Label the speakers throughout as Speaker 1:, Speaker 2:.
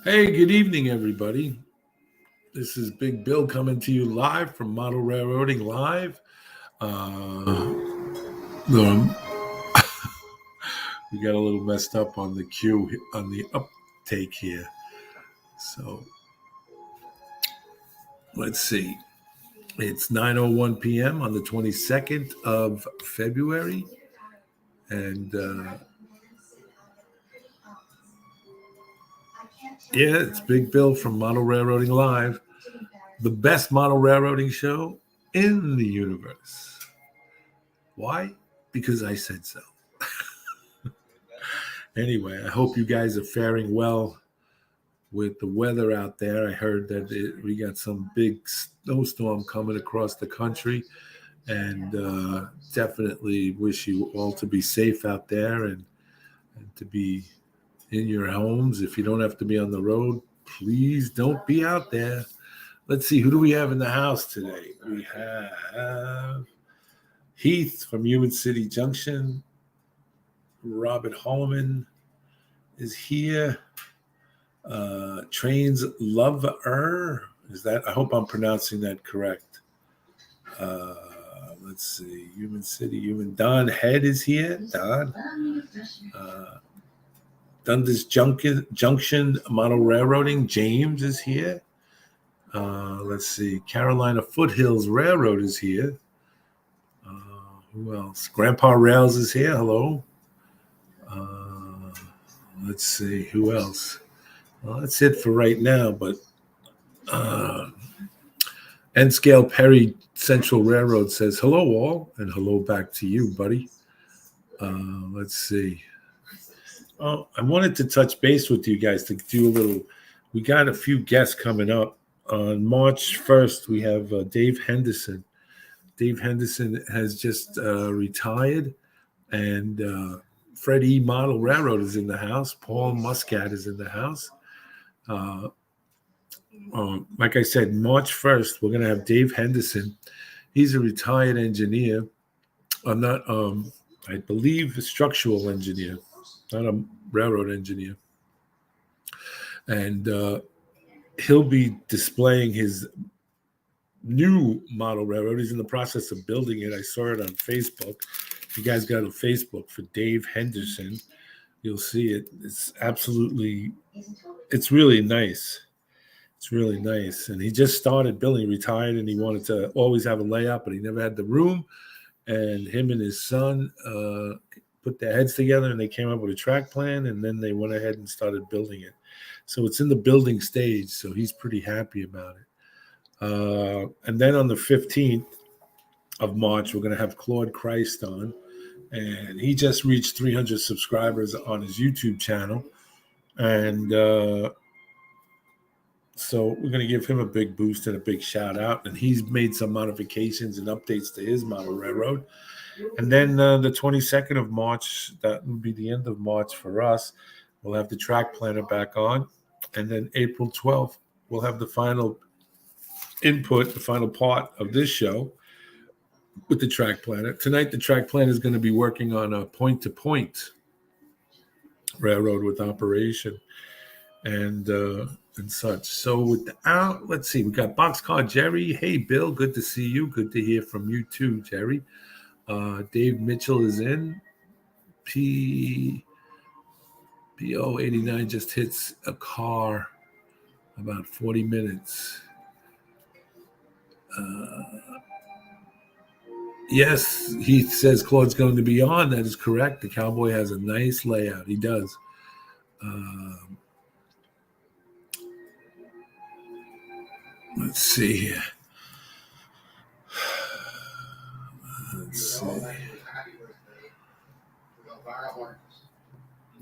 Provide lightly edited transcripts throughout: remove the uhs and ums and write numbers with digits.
Speaker 1: Hey, good evening, everybody. This is Big Bill coming to you live from Model Railroading Live. Um, we got a little messed up on the queue, on the uptake here. So let's see. It's 9:01 p.m. on the 22nd of February. And yeah, it's Big Bill from Model Railroading Live, the best model railroading show in the universe. Why? Because I said so. Anyway, I hope you guys are faring well with the weather out there. I heard that we got some big snowstorm coming across the country, and definitely wish you all to be safe out there and to be in your homes. If you don't have to be on the road, please don't be out there. Let's see, who do we have in the house today? We have Heath from Human City Junction. Robert Holloman is here. Trains Lover. Is that? I hope I'm pronouncing that correct. Let's see. Human City. Don Head is here. Don. Dundas Junction Model Railroading. James is here. Let's see. Carolina Foothills Railroad is here. Who else? Grandpa Rails is here. Hello. Let's see. Who else? Well, that's it for right now, but N-Scale Perry Central Railroad says, hello all, and hello back to you, buddy. Let's see. Oh, I wanted to touch base with you guys to do a little. We got a few guests coming up. On March 1st, we have Dave Henderson. Dave Henderson has just retired, and Fred E. Model Railroad is in the house. Paul Muscat is in the house. Like I said, March 1st, we're going to have Dave Henderson. He's a retired engineer. I believe a structural engineer, not a railroad engineer. And he'll be displaying his new model railroad. He's in the process of building it. I saw it on Facebook. If you guys got a Facebook for Dave Henderson, you'll see it. It's really nice. It's really nice. And he just started building, retired, and he wanted to always have a layout, but he never had the room. And him and his son put their heads together, and they came up with a track plan, and then they went ahead and started building it. So it's in the building stage, so he's pretty happy about it. And then on the 15th of March, we're going to have Claude Christ on, and he just reached 300 subscribers on his YouTube channel. And so we're going to give him a big boost and a big shout out. And he's made some modifications and updates to his model railroad. And then the 22nd of March, that will be the end of March for us. We'll have the track planner back on. And then April 12th, we'll have the final input, the final part of this show with the track planner. Tonight, the track planner is going to be working on a point-to-point railroad with operation and such. So let's see, we got Boxcar Jerry. Hey, Bill, good to see you. Good to hear from you too, Jerry. Dave Mitchell is in. PO89 just hits a car about 40 minutes. Yes, he says Claude's going to be on. That is correct. The Cowboy has a nice layout. He does. Let's see here. Let's see.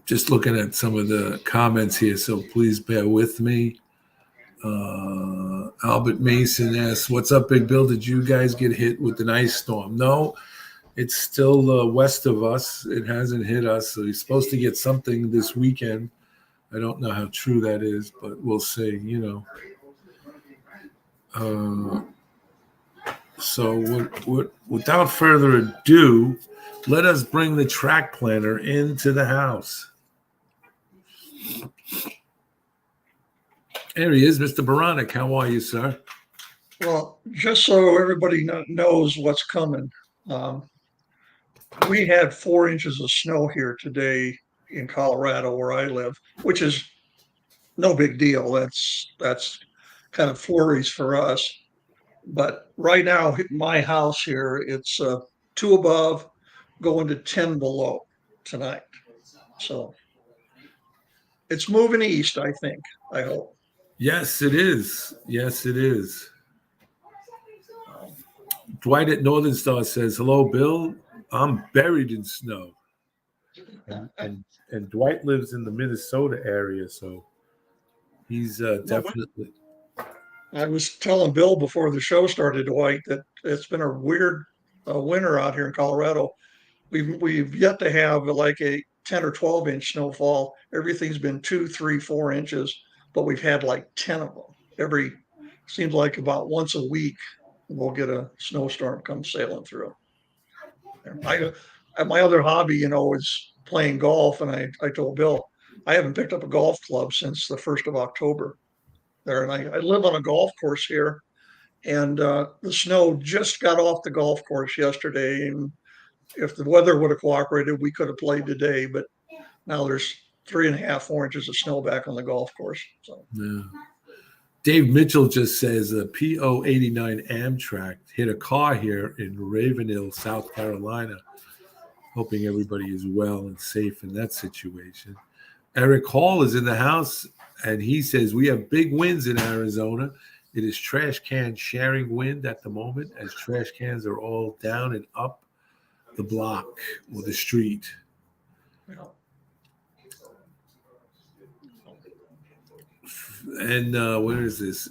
Speaker 1: Just looking at some of the comments here, so please bear with me. Albert Mason asks, what's up, Big Bill? Did you guys get hit with an ice storm? No, it's still west of us. It hasn't hit us. So he's supposed to get something this weekend. I don't know how true that is, but we'll see, So without further ado, let us bring the track planner into the house. There he is, Mr. Baranek. How are you, sir?
Speaker 2: Well, just so everybody knows what's coming, um, we had 4 inches of snow here today in Colorado where I live, which is no big deal. That's kind of flurries for us. But right now, my house here, it's 2 above, going to 10 below tonight. So it's moving east, I think. I hope.
Speaker 1: Yes, it is. Yes, it is.
Speaker 2: Um,
Speaker 1: Dwight at Northern Star says, "Hello, Bill. I'm buried in snow." And and, and Dwight lives in the Minnesota area, so he's
Speaker 2: no, but
Speaker 1: definitely.
Speaker 2: I was telling Bill before the show started, Dwight, that it's been a weird winter out here in Colorado. We've yet to have like a 10 or 12 inch snowfall. Everything's been 2, 3, 4 inches, but we've had like 10 of them. Every seems like about once a week we'll get a snowstorm come sailing through. And my other hobby, is playing golf, and I told Bill I haven't picked up a golf club since the 1st of October there, and I live on a golf course here, and the snow just got off the golf course yesterday, and if the weather would have cooperated, we could have played today, but now there's 3.5, 4 inches of snow back on the golf course. So
Speaker 1: Yeah. Dave Mitchell just says a PO 89 Amtrak hit a car here in Ravenhill, South Carolina. Hoping everybody is well and safe in that situation. Eric Hall is in the house, and he says we have big winds in Arizona. It is trash can sharing wind at the moment, as trash cans are all down and up the block or the street.
Speaker 2: you know,
Speaker 1: And where is this?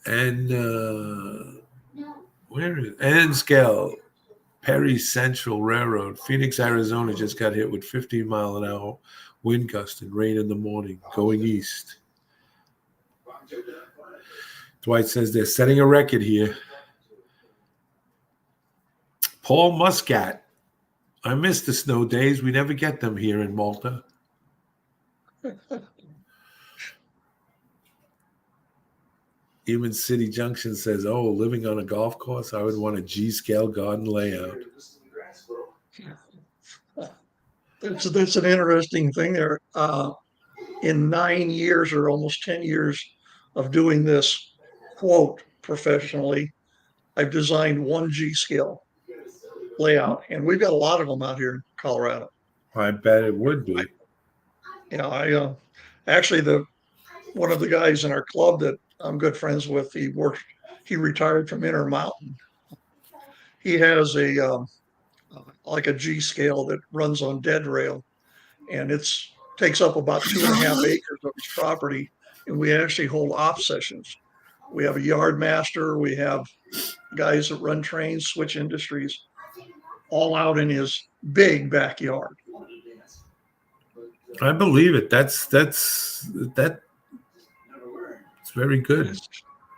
Speaker 1: And where is Anscale, Perry Central Railroad, Phoenix, Arizona just got hit with 15-mile-an-hour wind gust and rain in the morning going east. Dwight says they're setting a record here. Paul Muscat. I miss the snow days. We never get them here in Malta. Even City Junction says, "Oh, living on a golf course, I would want a G-scale garden layout."
Speaker 2: that's an interesting thing there. In 9 years or almost 10 years of doing this quote professionally, I've designed one G scale layout, and we've got a lot of them out here in Colorado.
Speaker 1: I bet it would
Speaker 2: I,
Speaker 1: be.
Speaker 2: I actually the one of the guys in our club that I'm good friends with, he retired from Intermountain. He has a like a G scale that runs on dead rail, and it's takes up about 2.5 acres of his property. And we actually hold op sessions. We have a yard master. We have guys that run trains, Switch Industries, all out in his big backyard.
Speaker 1: I believe it. That. It's very good.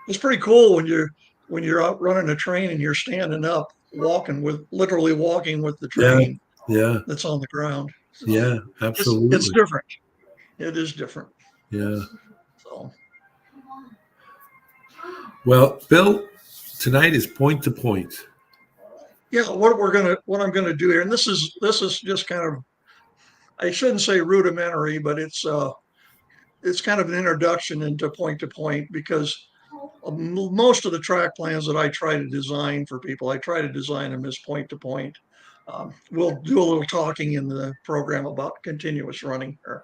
Speaker 2: It's pretty cool when you're out running a train and you're standing up, literally walking with the
Speaker 1: Yeah,
Speaker 2: train
Speaker 1: yeah,
Speaker 2: that's on the ground. So
Speaker 1: yeah,
Speaker 2: it's
Speaker 1: absolutely.
Speaker 2: different. It is different.
Speaker 1: Yeah.
Speaker 2: So
Speaker 1: Well, Bill, tonight is point to point.
Speaker 2: yeah, what I'm gonna do here, and this is just kind of, I shouldn't say rudimentary, but it's kind of an introduction into point to point, because most of the track plans that I try to design for people, I try to design them as point to point. We'll do a little talking in the program about continuous running here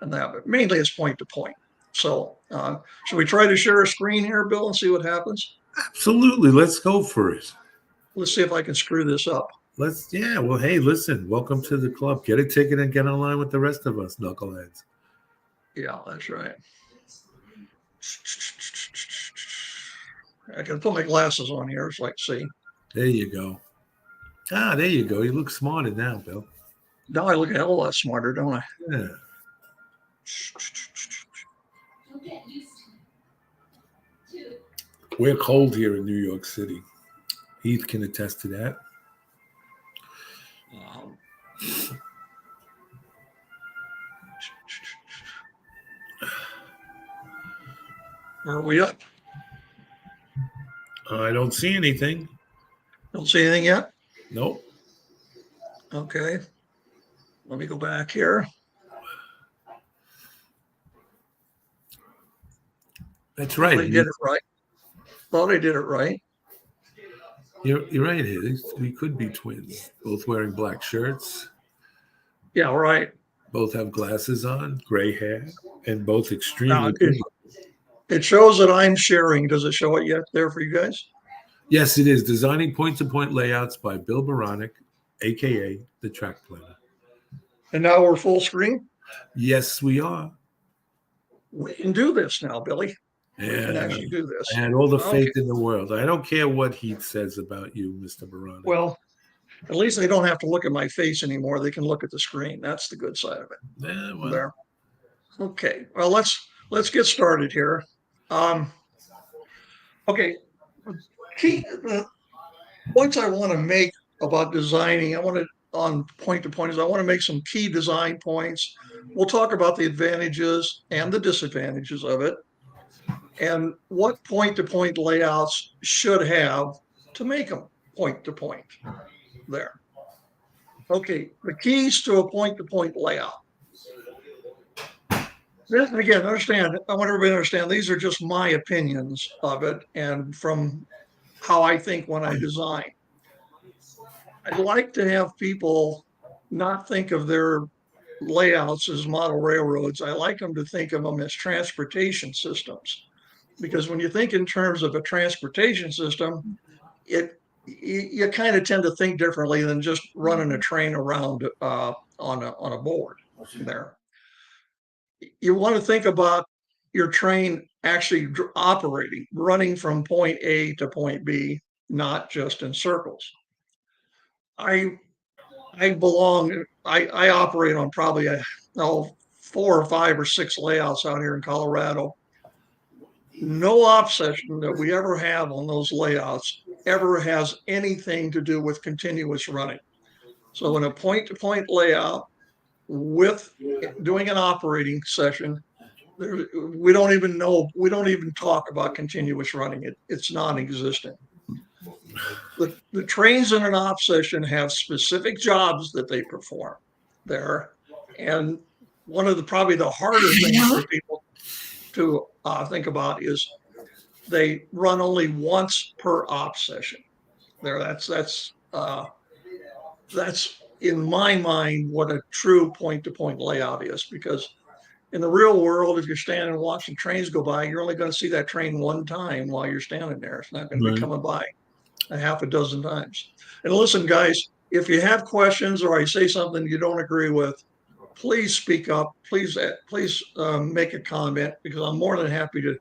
Speaker 2: and that, but mainly it's point to point. So should we try to share a screen here, Bill, and see what happens?
Speaker 1: Absolutely. Let's go for it.
Speaker 2: Let's see if I can screw this up.
Speaker 1: Yeah. Well, hey, listen, welcome to the club. Get a ticket and get online with the rest of us, knuckleheads.
Speaker 2: Yeah, that's right. I can put my glasses on here so I can see.
Speaker 1: There you go. There you go. You look smarter now, Bill.
Speaker 2: Now I look a hell of a lot smarter, don't I?
Speaker 1: Yeah. We're cold here in New York City. Heath can attest to that.
Speaker 2: Um, Are we up?
Speaker 1: I don't see anything.
Speaker 2: Don't see anything yet?
Speaker 1: Nope.
Speaker 2: Okay. Let me go back here.
Speaker 1: That's
Speaker 2: Thought
Speaker 1: right.
Speaker 2: I did it right. Thought I did it right.
Speaker 1: You're right. We could be twins, both wearing black shirts,
Speaker 2: Yeah, right.
Speaker 1: both have glasses on, gray hair, and both
Speaker 2: Now,
Speaker 1: extremely pretty.
Speaker 2: it shows that I'm sharing. Does it show it yet there for you guys?
Speaker 1: Yes, it is. Designing point-to-point layouts by Bill Baronic, aka the Track Planner.
Speaker 2: And now we're full screen.
Speaker 1: Yes, we are.
Speaker 2: We can do this now, Billy. We can
Speaker 1: And
Speaker 2: actually do this.
Speaker 1: I had all the
Speaker 2: Okay.
Speaker 1: faith in the world. I don't care what he says about you, Mr. Baronic.
Speaker 2: Well, at least they don't have to look at my face anymore. They can look at the screen. That's the good side of it.
Speaker 1: Yeah, well,
Speaker 2: There. Okay. Well, let's get started here. Okay. Key points I want to make about designing. I want to on point to point is I want to make some key design points. We'll talk about the advantages and the disadvantages of it, and what point to point layouts should have to make them point to point. There. Okay, the keys to a point to point layout. This, again, understand, I want everybody to understand these are just my opinions of it and from how I think when I design. I'd like to have people not think of their layouts as model railroads. I like them to think of them as transportation systems. Because when you think in terms of a transportation system, you kind of tend to think differently than just running a train around on a board there. You want to think about your train actually operating, running from point A to point B, not just in circles. I operate on probably 4 or 5 or 6 layouts out here in Colorado. No op session that we ever have on those layouts ever has anything to do with continuous running. So in a point-to-point layout with doing an operating session, we don't even talk about continuous running. It's non-existent. The trains in an op session have specific jobs that they perform there. And one of probably the harder things for people to think about is they run only once per op session. There, that's in my mind what a true point-to-point layout is. Because in the real world, if you're standing and watching trains go by, you're only going to see that train one time while you're standing there. It's not going to be coming by a half a dozen times. And listen, guys, if you have questions or I say something you don't agree with, please speak up. Please make a comment, because I'm more than happy to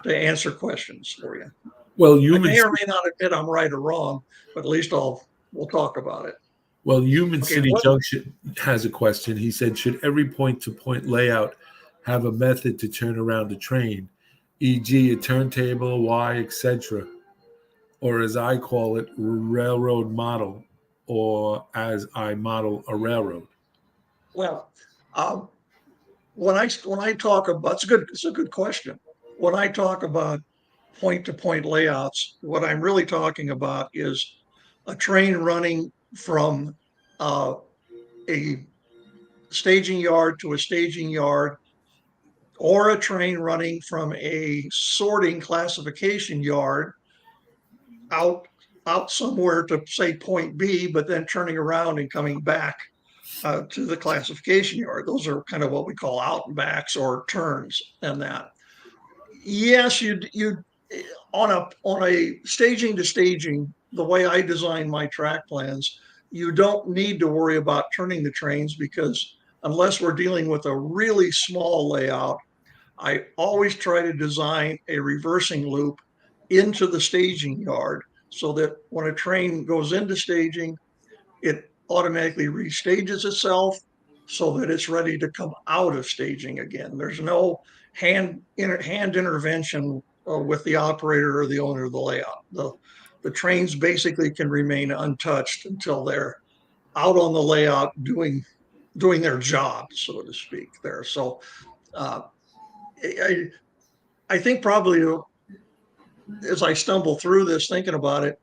Speaker 2: answer questions for you.
Speaker 1: Well,
Speaker 2: I may or may not admit I'm right or wrong, but at least we'll talk about it.
Speaker 1: Well, Human City Junction has a question. He said, should every point-to-point layout have a method to turn around a train, e.g. a turntable, Y, etc., or as I call it, railroad model, or as I model a railroad?
Speaker 2: Well, when I talk about, it's a good question. When I talk about point-to-point layouts, what I'm really talking about is a train running from a staging yard to a staging yard, or a train running from a sorting classification yard out somewhere to say point B, but then turning around and coming back to the classification yard. Those are kind of what we call out and backs or turns and that. Yes, you on a staging to staging, the way I design my track plans, you don't need to worry about turning the trains, because unless we're dealing with a really small layout, I always try to design a reversing loop into the staging yard so that when a train goes into staging, it automatically restages itself so that it's ready to come out of staging again. There's no hand intervention with the operator or the owner of the layout. The trains basically can remain untouched until they're out on the layout doing their job, so to speak. There, so I think probably as I stumble through this thinking about it,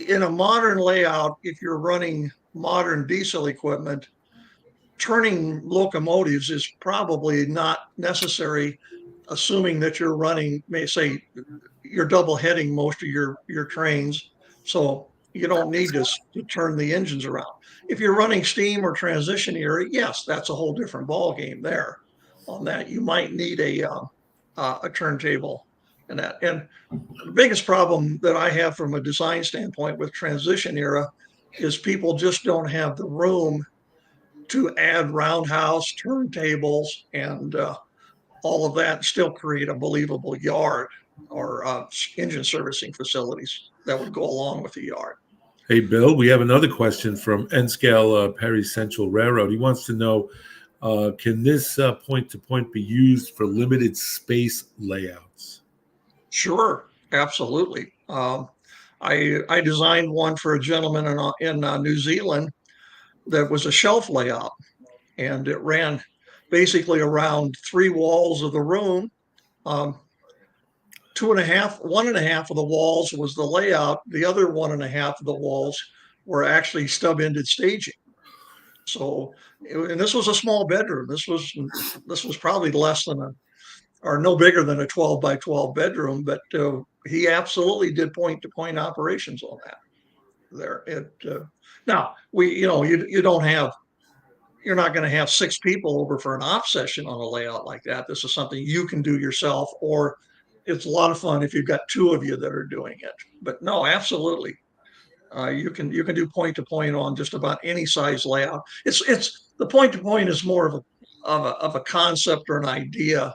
Speaker 2: in a modern layout, if you're running modern diesel equipment, turning locomotives is probably not necessary, assuming that you're running, may say, you're double heading most of your trains. So you don't need to turn the engines around. If you're running steam or transition era, yes, that's a whole different ball game there. On that, you might need a turntable and that. And the biggest problem that I have from a design standpoint with transition era is people just don't have the room to add roundhouse turntables and all of that, and still create a believable yard or engine servicing facilities that would go along with the yard.
Speaker 1: Hey, Bill, we have another question from N-Scale Perry Central Railroad. He wants to know, can this point-to-point be used for limited space layouts?
Speaker 2: Sure, absolutely. I designed one for a gentleman in New Zealand that was a shelf layout, and it ran basically around 3 walls of the room. One and a half of the walls was the layout. The other one and a half of the walls were actually stub-ended staging. So, and this was a small bedroom. This was probably less than or no bigger than a 12 by 12 bedroom, but he absolutely did point-to-point operations on that. Now you don't have, you're not going to have 6 people over for an off session on a layout like that. This is something you can do yourself, or it's a lot of fun if you've got 2 of you that are doing it. But no, absolutely, you can do point to point on just about any size layout. It's the point to point is more of a concept or an idea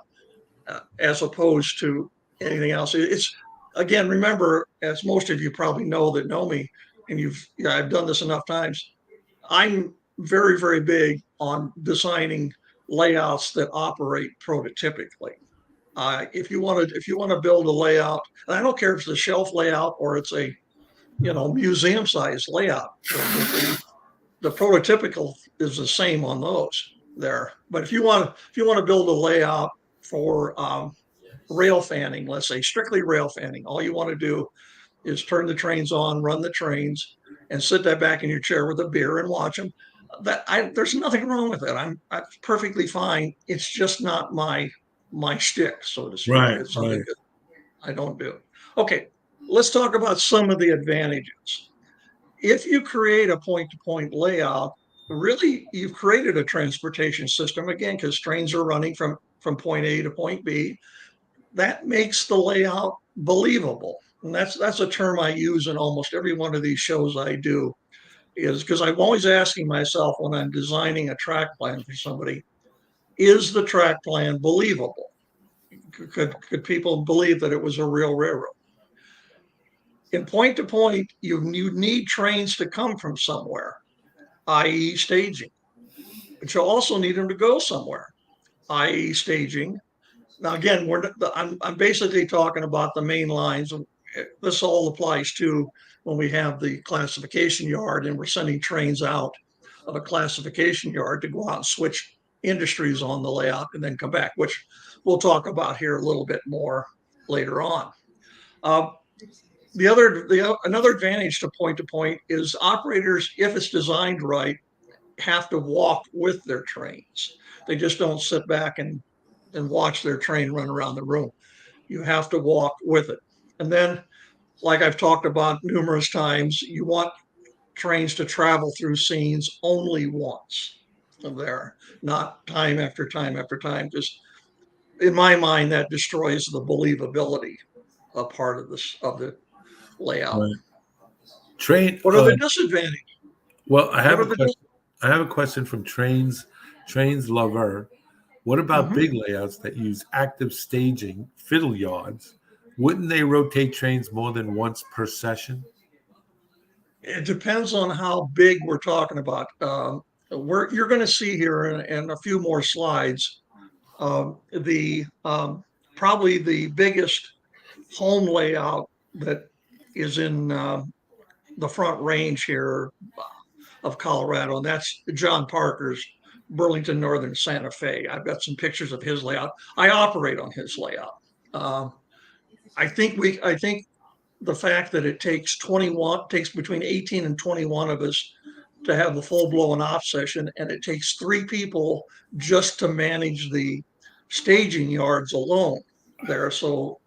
Speaker 2: as opposed to anything else. It's, again, remember, as most of you probably know that know me, and I've done this enough times, I'm very, very big on designing layouts that operate prototypically. If you want to build a layout, and I don't care if it's a shelf layout or it's a museum size layout, the prototypical is the same on those there. But if you want to build a layout for rail fanning, let's say strictly rail fanning, all you want to do is turn the trains on, run the trains, and sit that back in your chair with a beer and watch them. There's nothing wrong with it. I'm perfectly fine. It's just not my shtick, so to speak.
Speaker 1: Right,
Speaker 2: It's something
Speaker 1: right.
Speaker 2: that I don't do. Okay, let's talk about some of the advantages. If you create a point-to-point layout, really you've created a transportation system again, because trains are running from point A to point B. That makes the layout believable. And that's a term I use in almost every one of these shows I do, is because I'm always asking myself when I'm designing a track plan for somebody, is the track plan believable? Could people believe that it was a real railroad? In point to point, you need trains to come from somewhere, i.e. staging. But you also need them to go somewhere, i.e. staging. Now, again, I'm basically talking about the main lines. This all applies to when we have the classification yard and we're sending trains out of a classification yard to go out and switch industries on the layout and then come back, which we'll talk about here a little bit more later on. Another advantage to point is operators, if it's designed right, have to walk with their trains. They just don't sit back and watch their train run around the room. You have to walk with it. And then, like I've talked about numerous times, you want trains to travel through scenes only once there, not time after time after time, because in my mind, that destroys the believability of part of the layout.
Speaker 1: Right. Train.
Speaker 2: What are the disadvantages?
Speaker 1: Well, I have
Speaker 2: What
Speaker 1: a
Speaker 2: are the
Speaker 1: question. I have a question from Trains Lover. What about
Speaker 2: Mhm.
Speaker 1: big layouts that use active staging, fiddle yards? Wouldn't they rotate trains more than once per session?
Speaker 2: It depends on how big we're talking about. You're going to see here in a few more slides the probably the biggest home layout that is in the Front Range here of Colorado, and that's John Parker's Burlington Northern Santa Fe. I've got some pictures of his layout. I operate on his layout. Um, I think the fact that it takes between 18 and 21 of us to have the full blown off session, and it takes 3 people just to manage the staging yards alone there. So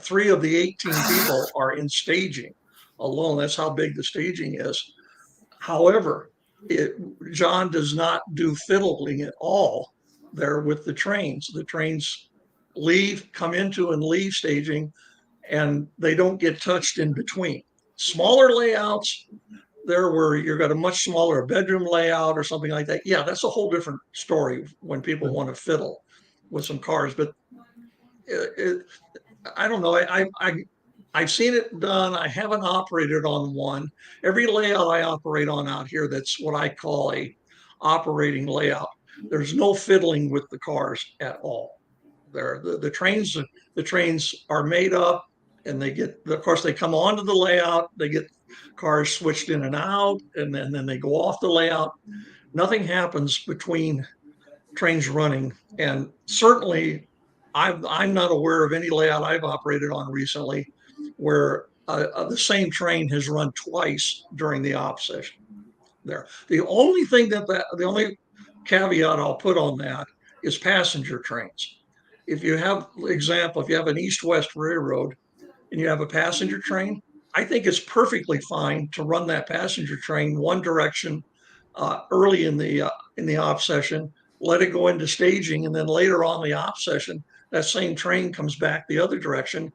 Speaker 2: 3 of the 18 people are in staging alone. That's how big the staging is. However, it, John does not do fiddling at all there with the trains. The trains leave, come into and leave staging, and they don't get touched in between. Smaller layouts, there where you've got a much smaller bedroom layout or something like that. Yeah, that's a whole different story when people want to fiddle with some cars. But it, I don't know. I've seen it done. I haven't operated on one. Every layout I operate on out here, that's what I call a operating layout. There's no fiddling with the cars at all. There, the trains are made up, and they get. Of course, they come onto the layout. They get cars switched in and out, and then they go off the layout. Nothing happens between trains running, and certainly I'm not aware of any layout I've operated on recently where the same train has run twice during the op session there. The only caveat I'll put on that is passenger trains. If you have, example, if you have an east-west railroad and you have a passenger train, I think it's perfectly fine to run that passenger train one direction early in the op session, let it go into staging, and then later on the op session, that same train comes back the other direction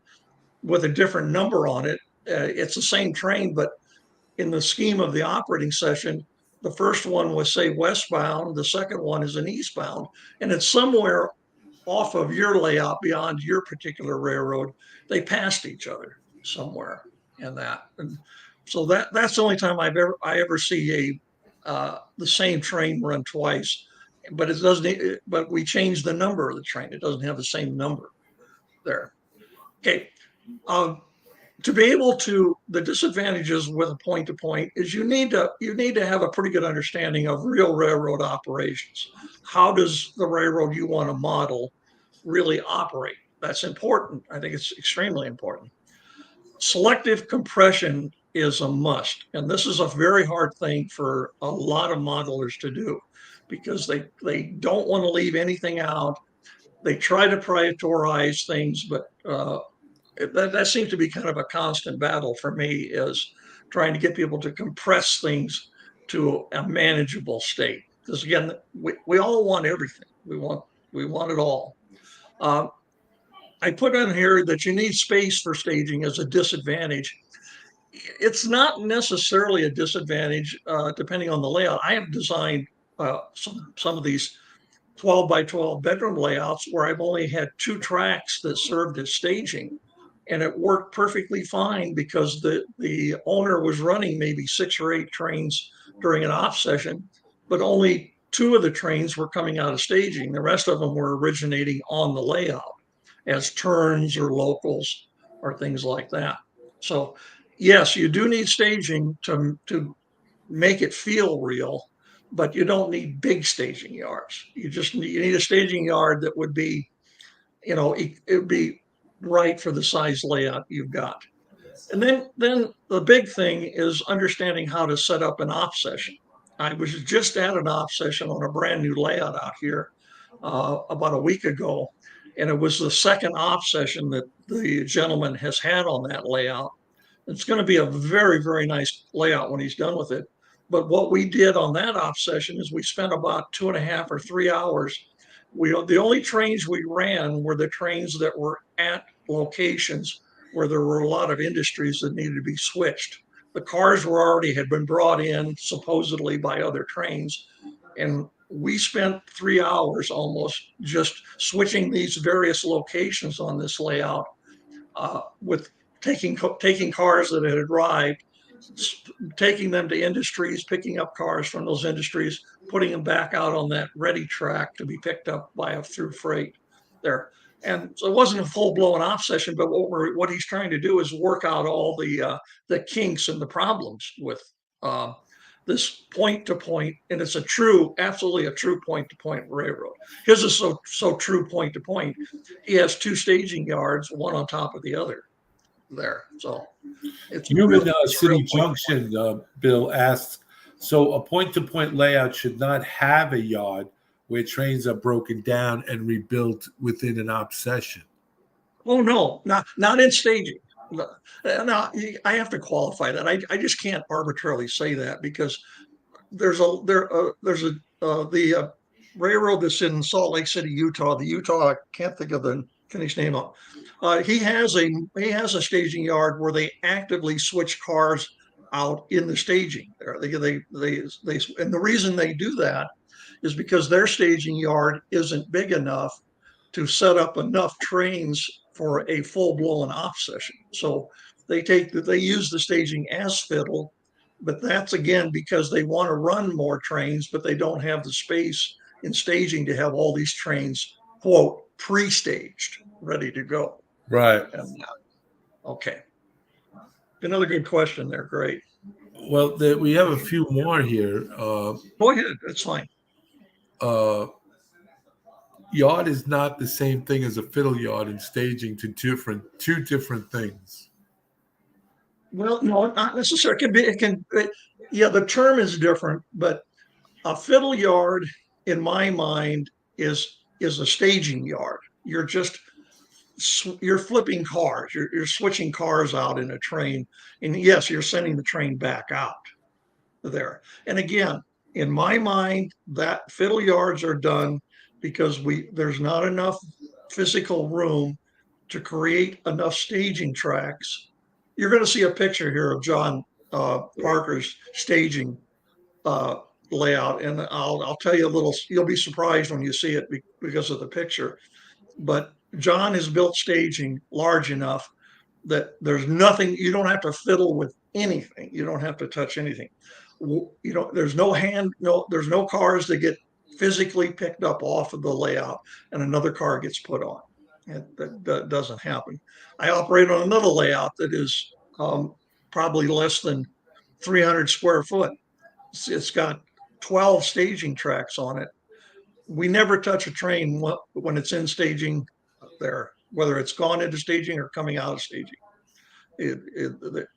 Speaker 2: with a different number on it. It's the same train, but in the scheme of the operating session, the first one was, say, westbound, the second one is an eastbound, and it's somewhere off of your layout beyond your particular railroad. They passed each other somewhere in that. And so that's the only time I ever see the same train run twice. But it doesn't. But we changed the number of the train. It doesn't have the same number there. Okay. Um, to be able to, the disadvantages with a point to point is you need to have a pretty good understanding of real railroad operations. How does the railroad you want to model really operate? That's important. I think it's extremely important. Selective compression is a must, and this is a very hard thing for a lot of modelers to do because they don't want to leave anything out. They try to prioritize things, but that seems to be kind of a constant battle for me, is trying to get people to compress things to a manageable state. Because again, we all want everything. We want it all. Uh, I put on here that you need space for staging as a disadvantage. It's not necessarily a disadvantage depending on the layout. I have designed some of these 12 by 12 bedroom layouts where I've only had 2 tracks that served as staging, and it worked perfectly fine because the owner was running maybe 6 or 8 trains during an off session, but only 2 of the trains were coming out of staging. The rest of them were originating on the layout as turns or locals or things like that. So yes, you do need staging to make it feel real, but you don't need big staging yards. You need a staging yard that would be, it would be right for the size layout you've got. And then the big thing is understanding how to set up an op session. I was just at an op session on a brand new layout out here about a week ago, and it was the second op session that the gentleman has had on that layout. It's going to be a very, very nice layout when he's done with it. But what we did on that op session is we spent about 2.5 or 3 hours. The only trains we ran were the trains that were at locations where there were a lot of industries that needed to be switched. The cars had been brought in supposedly by other trains, and we spent 3 hours almost just switching these various locations on this layout with taking cars that had arrived, taking them to industries, picking up cars from those industries, putting them back out on that ready track to be picked up by a through freight there. And so it wasn't a full blown off session, but what he's trying to do is work out all the kinks and the problems with this point to point, and it's absolutely a true point to point railroad. His is so true point to point. He has two staging yards, one on top of the other there. So it's
Speaker 1: Human
Speaker 2: really it's a real
Speaker 1: City
Speaker 2: point.
Speaker 1: Junction, Bill asks, so a point-to-point layout should not have a yard where trains are broken down and rebuilt within an op session.
Speaker 2: Oh no, not in staging. Now I have to qualify that. I just can't arbitrarily say that because there's a the railroad that's in Salt Lake City, Utah. The Utah, I can't think of the finished name of. He has a staging yard where they actively switch cars out in the staging. And the reason they do that is because their staging yard isn't big enough to set up enough trains for a full blown off session. So they use the staging as fiddle, but that's again because they want to run more trains, but they don't have the space in staging to have all these trains quote pre-staged, ready to go.
Speaker 1: Right.
Speaker 2: And, okay, another good question there. Great.
Speaker 1: Well, we have a few more here.
Speaker 2: Go ahead. That's fine.
Speaker 1: Yard is not the same thing as a fiddle yard and staging to two different things.
Speaker 2: Well, no, not necessarily. Yeah, the term is different, but a fiddle yard, in my mind, is a staging yard. You're flipping cars. You're switching cars out in a train, and yes, you're sending the train back out there. And again, in my mind, that fiddle yards are done because there's not enough physical room to create enough staging tracks. You're going to see a picture here of John Parker's staging layout, and I'll tell you a little. You'll be surprised when you see it because of the picture. But John has built staging large enough that there's nothing. You don't have to fiddle with anything. You don't have to touch anything. There's no cars that get physically picked up off of the layout and another car gets put on. That doesn't happen. I operate on another layout that is probably less than 300 square foot. It's got 12 staging tracks on it. We never touch a train when it's in staging there, whether it's gone into staging or coming out of staging.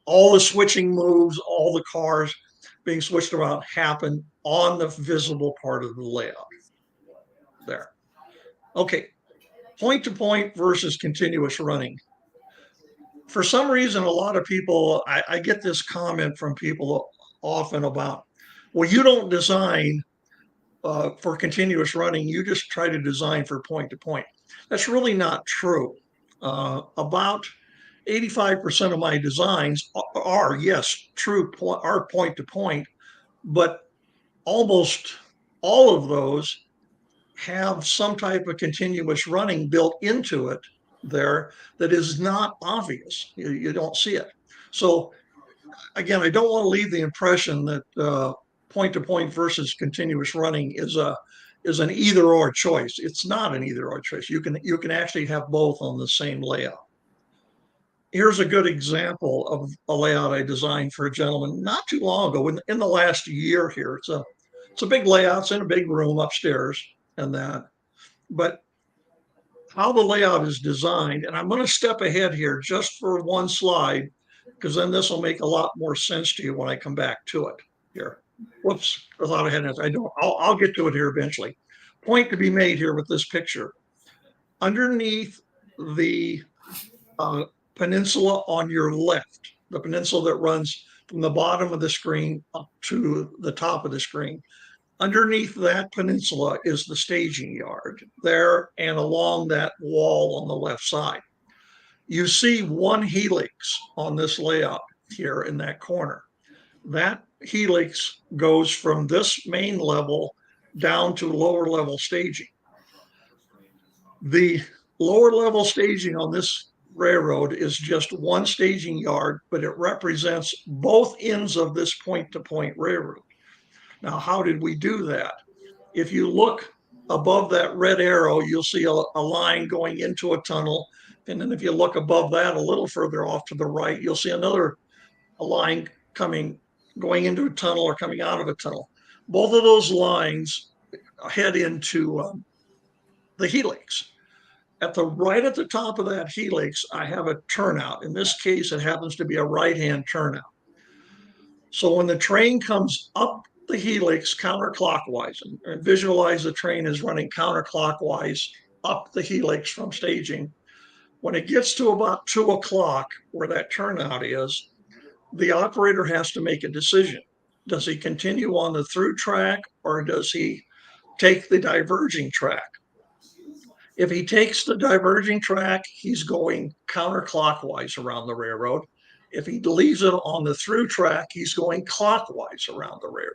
Speaker 2: All the switching moves, all the cars being switched around happen on the visible part of the layout there. Okay, point to point versus continuous running. For some reason, a lot of people, I get this comment from people often about, well, you don't design for continuous running, you just try to design for point to point. That's really not true. About 85% of my designs are yes, are point to point, but almost all of those have some type of continuous running built into it there that is not obvious. You don't see it. So again, I don't want to leave the impression that point to point versus continuous running is an either or choice. It's not an either or choice. You can actually have both on the same layout. Here's a good example of a layout I designed for a gentleman not too long ago in the last year here. It's a big layout. It's in a big room upstairs and that. But how the layout is designed, and I'm going to step ahead here just for one slide, because then this will make a lot more sense to you when I come back to it here. Whoops, I thought I had it. I don't. I'll get to it here eventually. Point to be made here with this picture. Underneath the peninsula on your left, the peninsula that runs from the bottom of the screen up to the top of the screen. Underneath that peninsula is the staging yard there and along that wall on the left side. You see one helix on this layout here in that corner. That helix goes from this main level down to lower level staging. The lower level staging on this railroad is just one staging yard, but it represents both ends of this point-to-point railroad. Now, how did we do that? If you look above that red arrow, you'll see a line going into a tunnel. And then if you look above that a little further off to the right, you'll see a line coming going into a tunnel or coming out of a tunnel. Both of those lines head into the helix. Right at the top of that helix, I have a turnout. In this case, it happens to be a right-hand turnout. So when the train comes up the helix counterclockwise, and visualize the train is running counterclockwise up the helix from staging, when it gets to about 2 o'clock where that turnout is, the operator has to make a decision. Does he continue on the through track or does he take the diverging track? If he takes the diverging track, he's going counterclockwise around the railroad. If he leaves it on the through track, he's going clockwise around the railroad.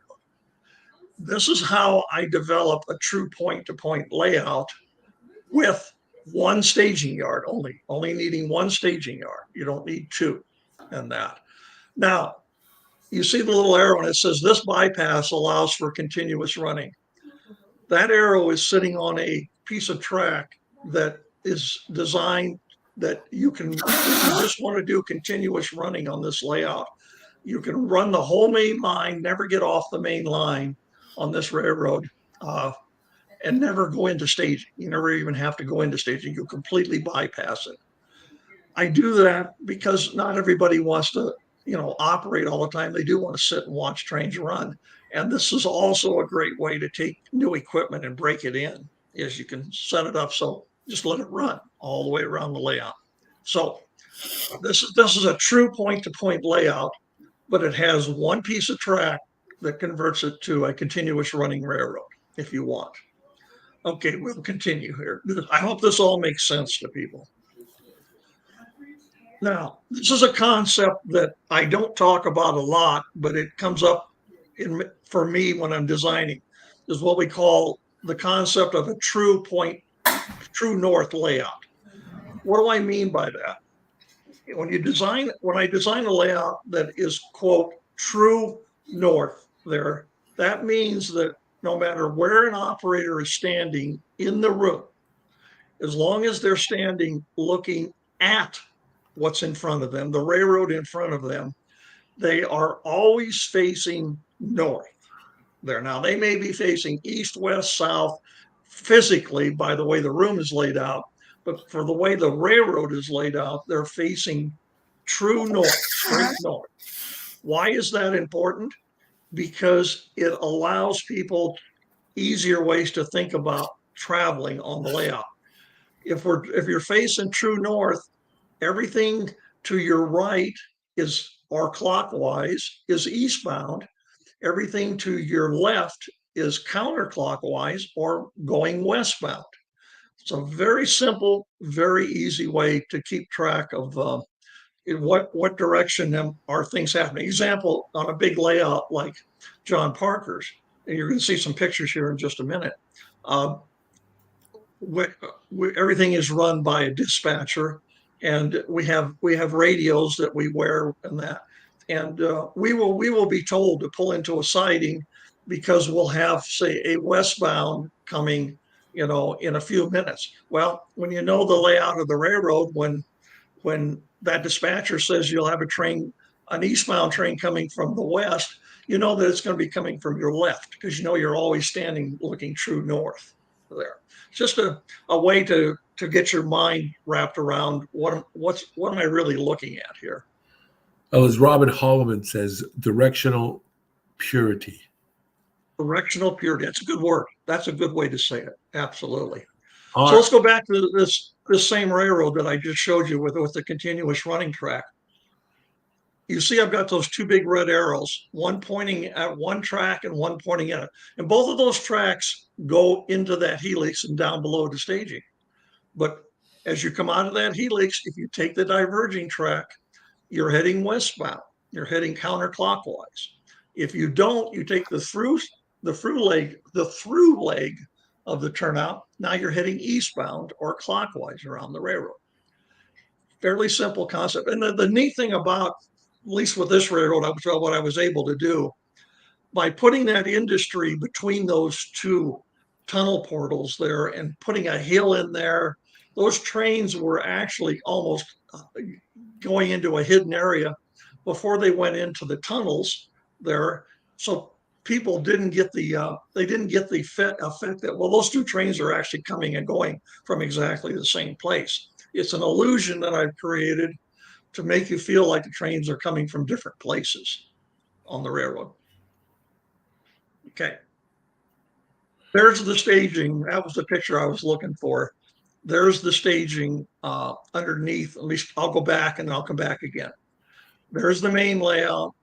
Speaker 2: This is how I develop a true point-to-point layout with one staging yard only needing one staging yard. You don't need two in that. Now, you see the little arrow and it says this bypass allows for continuous running. That arrow is sitting on a piece of track that is designed that you can, if you just want to do continuous running on this layout, you can run the whole main line, never get off the main line on this railroad, and never go into staging. You never even have to go into staging. You completely bypass it. I do that because not everybody wants to, operate all the time. They do want to sit and watch trains run. And this is also a great way to take new equipment and break it in, is you can set it up so just let it run all the way around the layout. So this is a true point-to-point layout, but it has one piece of track that converts it to a continuous running railroad if you want. Okay, we'll continue here. I hope this all makes sense to people. Now, this is a concept that I don't talk about a lot, but it comes up for me when I'm designing, is what we call the concept of a true north layout. What do I mean by that? When I design a layout that is, quote, true north there, that means that no matter where an operator is standing in the room, as long as they're standing looking at what's in front of them, the railroad in front of them, they are always facing north there. Now, they may be facing east, west, south physically by the way the room is laid out, but for the way the railroad is laid out, they're facing true north, straight north. Why is that important? Because it allows people easier ways to think about traveling on the layout. If you're facing true north, everything to your right or clockwise is eastbound. Everything to your left is counterclockwise or going westbound. It's a very simple, very easy way to keep track of in what direction are things happening. Example, on a big layout like John Parker's, and you're going to see some pictures here in just a minute. Everything is run by a dispatcher, and we have radios that we wear and that, and we will be told to pull into a siding because we'll have, say, a westbound coming, in a few minutes. Well, when you know the layout of the railroad, when that dispatcher says you'll have an eastbound train coming from the west, you know that it's going to be coming from your left because you're always standing looking true north there. It's just a way to get your mind wrapped around what am I really looking at here.
Speaker 1: Oh, as Robin Holloman says, directional purity.
Speaker 2: Directional purity. That's a good word. That's a good way to say it. Absolutely. So let's go back to this same railroad that I just showed you with the continuous running track. You see, I've got those two big red arrows, one pointing at one track and one pointing at it. And both of those tracks go into that helix and down below to staging. But as you come out of that helix, if you take the diverging track, you're heading westbound. You're heading counterclockwise. If you don't, you take the through leg of the turnout. Now you're heading eastbound or clockwise around the railroad. Fairly simple concept. And the neat thing about, at least with this railroad, what I was able to do by putting that industry between those two tunnel portals there and putting a hill in there, those trains were actually almost going into a hidden area before they went into the tunnels. there. So people didn't get the they didn't get the effect that, well, those two trains are actually coming and going from exactly the same place. It's an illusion that I've created to make you feel like the trains are coming from different places on the railroad. Okay. There's the staging. That was the picture I was looking for. There's the staging underneath. At least I'll go back and I'll come back again. There's the main layout.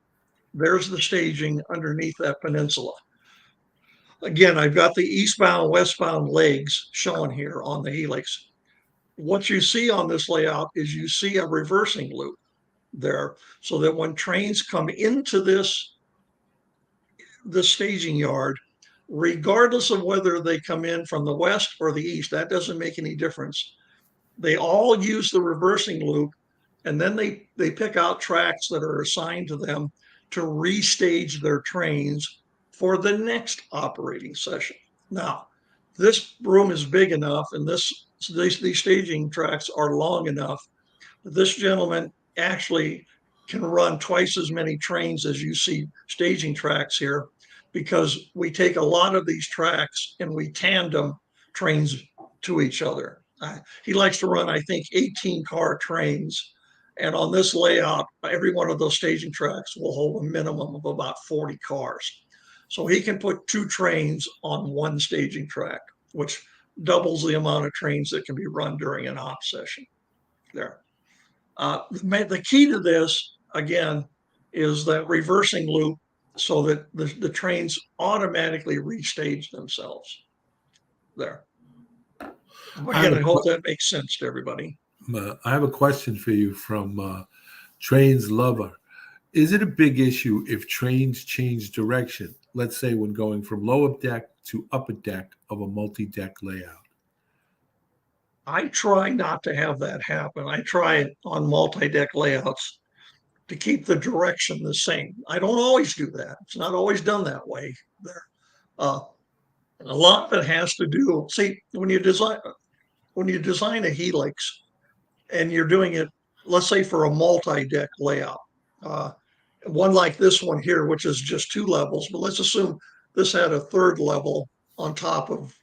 Speaker 2: There's the staging underneath that peninsula. Again, I've got the eastbound, westbound legs shown here on the helix. What you see on this layout is you see a reversing loop there, so that when trains come into this staging yard, regardless of whether they come in from the west or the east, that doesn't make any difference. They all use the reversing loop, and then they pick out tracks that are assigned to them to restage their trains for the next operating session. Now, this room is big enough, and these staging tracks are long enough that this gentleman actually can run twice as many trains as you see staging tracks here, because we take a lot of these tracks and we tandem trains to each other. He likes to run, I think, 18-car trains. And on this layout, every one of those staging tracks will hold a minimum of about 40 cars. So he can put 2 trains on one staging track, which doubles the amount of trains that can be run during an op session there. The key to this, again, is that reversing loop, so that the trains automatically restage themselves there. Again, I hope that makes sense to everybody.
Speaker 1: I have a question for you from Trains Lover. Is it a big issue if trains change direction, let's say when going from lower deck to upper deck of a multi-deck layout?
Speaker 2: I try not to have that happen. I try it on multi-deck layouts to keep the direction the same. I don't always do that. It's not always done that way there. A lot of it has to do, see, when you design a helix and you're doing it, let's say for a multi-deck layout, one like this one here, which is just 2 levels, but let's assume this had a 3rd level on top of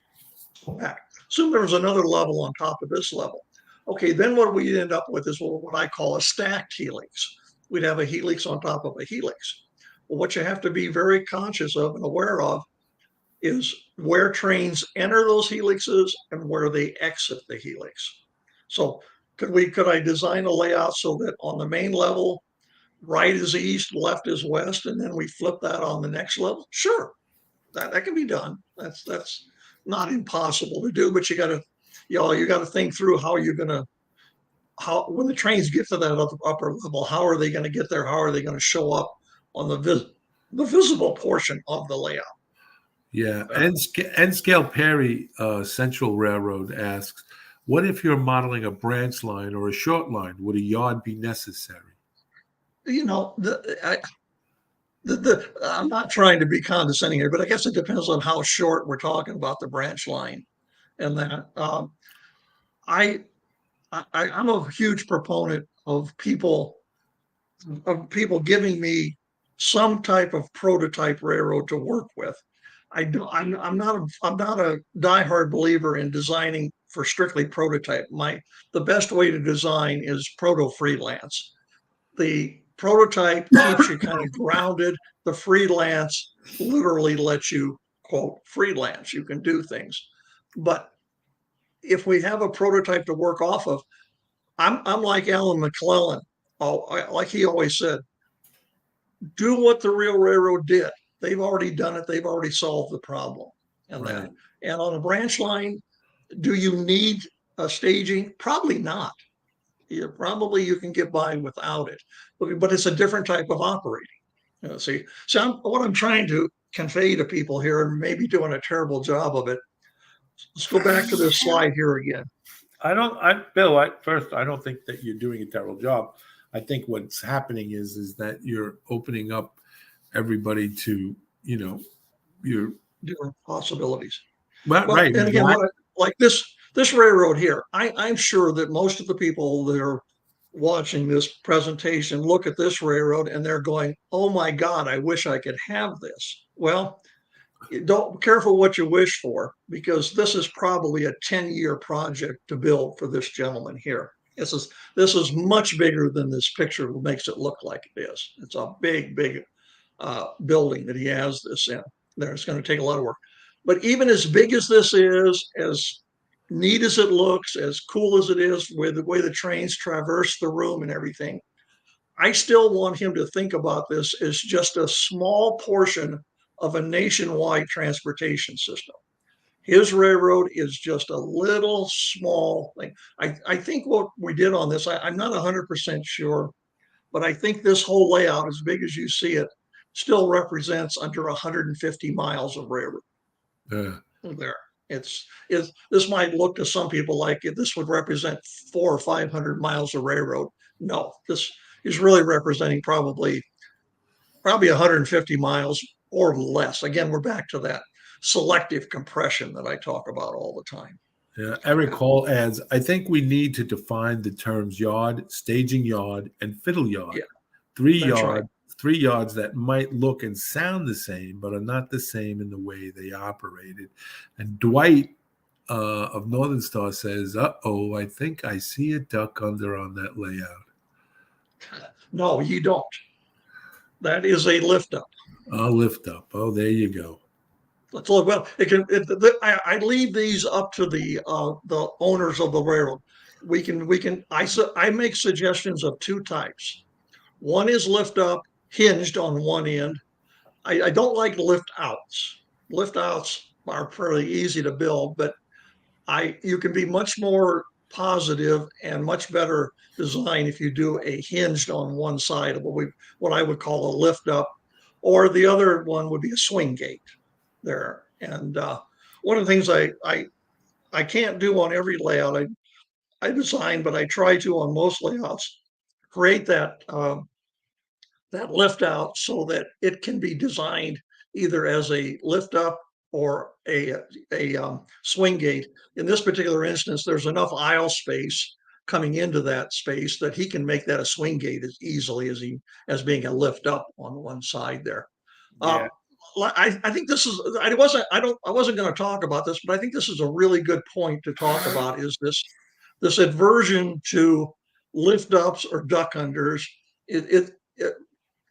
Speaker 2: back. Assume there was another level on top of this level. Okay, then what we end up with is what I call a stacked helix. We'd have a helix on top of a helix. Well, what you have to be very conscious of and aware of is where trains enter those helixes and where they exit the helix. So could I design a layout so that on the main level, right is east, left is west, and then we flip that on the next level? Sure, that can be done. That's not impossible to do, but you got to think through how you're going to, when the trains get to that upper level, how are they going to get there? How are they going to show up on the visible portion of the layout?
Speaker 1: Yeah. N Scale Perry Central Railroad asks, what if you're modeling a branch line or a short line? Would a yard be necessary?
Speaker 2: I'm not trying to be condescending here, but I guess it depends on how short we're talking about the branch line. And that I'm a huge proponent of people giving me some type of prototype railroad to work with. I'm not a diehard believer in designing for strictly prototype. The best way to design is proto freelance. The prototype keeps you kind of grounded. The freelance literally lets you, quote, freelance. You can do things. But if we have a prototype to work off of, I'm like Alan McClellan. Like he always said, do what the real railroad did. They've already done it. They've already solved the problem. And on a branch line, do you need a staging? Probably not. You can get by without it, but it's a different type of operating. What I'm trying to convey to people here, and maybe doing a terrible job of it. Let's go back to this slide here again.
Speaker 1: Bill, I don't think that you're doing a terrible job. I think what's happening is that you're opening up everybody to, your
Speaker 2: different possibilities.
Speaker 1: Right.
Speaker 2: And again, like this railroad here, I'm sure that most of the people that are watching this presentation look at this railroad and they're going, oh my God, I wish I could have this. Well, don't careful what you wish for, because this is probably a 10-year project to build for this gentleman here. This is much bigger than this picture makes it look like it is. It's a big building that he has this in. There, it's going to take a lot of work. But even as big as this is, as neat as it looks, as cool as it is, with the way the trains traverse the room and everything, I still want him to think about this as just a small portion of a nationwide transportation system. His railroad is just a little small thing. I think what we did on this, I'm not 100% sure, but I think this whole layout, as big as you see it, still represents under 150 miles of railroad.
Speaker 1: Yeah.
Speaker 2: There. This might look to some people like this would represent 400 or 500 miles of railroad. No, this is really representing probably 150 miles or less. Again, we're back to that selective compression that I talk about all the time.
Speaker 1: Yeah, Eric Hall adds, I think we need to define the terms yard, staging yard, and fiddle yard.
Speaker 2: Yeah,
Speaker 1: three
Speaker 2: that's
Speaker 1: yard,
Speaker 2: right.
Speaker 1: 3 yards that might look and sound the same, but are not the same in the way they operated. And Dwight of Northern Star says, "Uh-oh, I think I see a duck under on that layout."
Speaker 2: No, you don't. That is a lift up.
Speaker 1: I'll lift up. Oh, there you go.
Speaker 2: Let's look. Well, I leave these up to the owners of the railroad. I make suggestions of two types. One is lift up, hinged on one end. I don't like lift outs. Lift outs are fairly easy to build, but you can be much more positive and much better design if you do a hinged on one side of what I would call a lift up, or the other one would be a swing gate there. And one of the things I can't do on every layout I design, but I try to on most layouts, create that lift out so that it can be designed either as a lift up or a swing gate. In this particular instance, there's enough aisle space coming into that space that he can make that a swing gate as easily as being a lift up on one side there.
Speaker 1: Yeah.
Speaker 2: I think this is, I wasn't going to talk about this, but I think this is a really good point to talk about, is this aversion to lift ups or duck unders.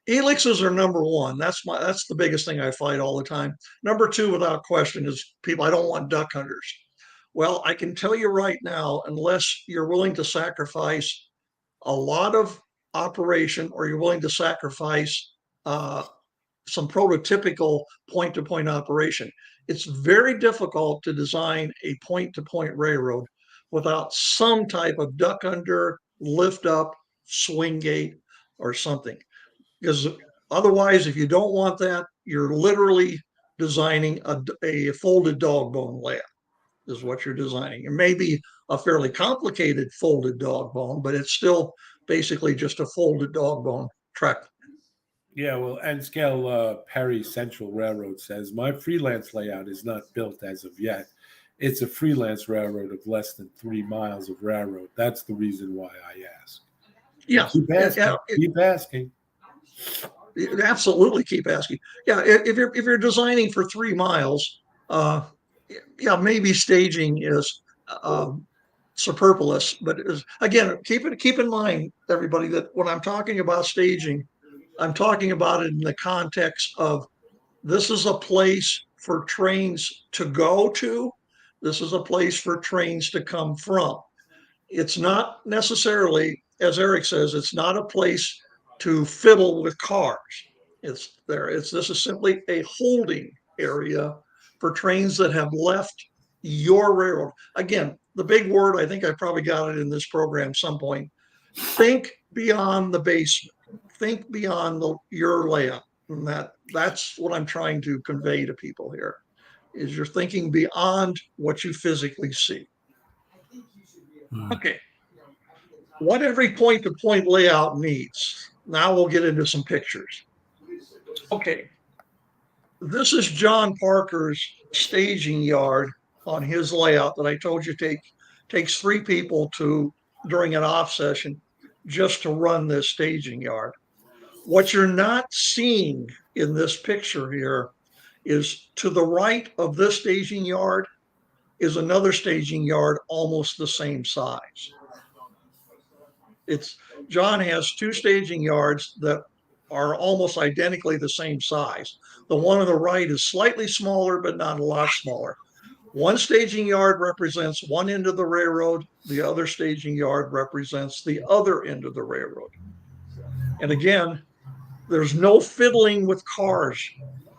Speaker 2: Helixes are number one. That's the biggest thing I fight all the time. Number two, without question, is people, I don't want duck unders. Well, I can tell you right now, unless you're willing to sacrifice a lot of operation, or you're willing to sacrifice some prototypical point-to-point operation, it's very difficult to design a point-to-point railroad without some type of duck under, lift up, swing gate, or something. Because otherwise, if you don't want that, you're literally designing a folded dog bone layout, is what you're designing. It may be a fairly complicated folded dog bone, but it's still basically just a folded dog bone track.
Speaker 1: Yeah, well, N-Scale Perry Central Railroad says, my freelance layout is not built as of yet. It's a freelance railroad of less than 3 miles of railroad. That's the reason why I ask.
Speaker 2: Yeah.
Speaker 1: Keep asking. Keep asking.
Speaker 2: Absolutely, keep asking. Yeah, if you're designing for 3 miles, yeah, maybe staging is superfluous. But again, keep in mind, everybody, that when I'm talking about staging, I'm talking about it in the context of, this is a place for trains to go to. This is a place for trains to come from. It's not necessarily, as Eric says, it's not a place to fiddle with cars. This is simply a holding area for trains that have left your railroad. Again, the big word, I think I probably got it in this program some point. Think beyond the basement. Think beyond your layout. And that's what I'm trying to convey to people here, is you're thinking beyond what you physically see. Okay. What every point-to-point layout needs. Now we'll get into some pictures. Okay. This is John Parker's staging yard on his layout that I told you takes 3 people during an off session. just to run this staging yard. What you're not seeing in this picture here is to the right of this staging yard is another staging yard almost the same size. It's John has two staging yards that are almost identically the same size. The one on the right is slightly smaller, but not a lot smaller. One staging yard represents one end of the railroad. The other staging yard represents the other end of the railroad. And again, there's no fiddling with cars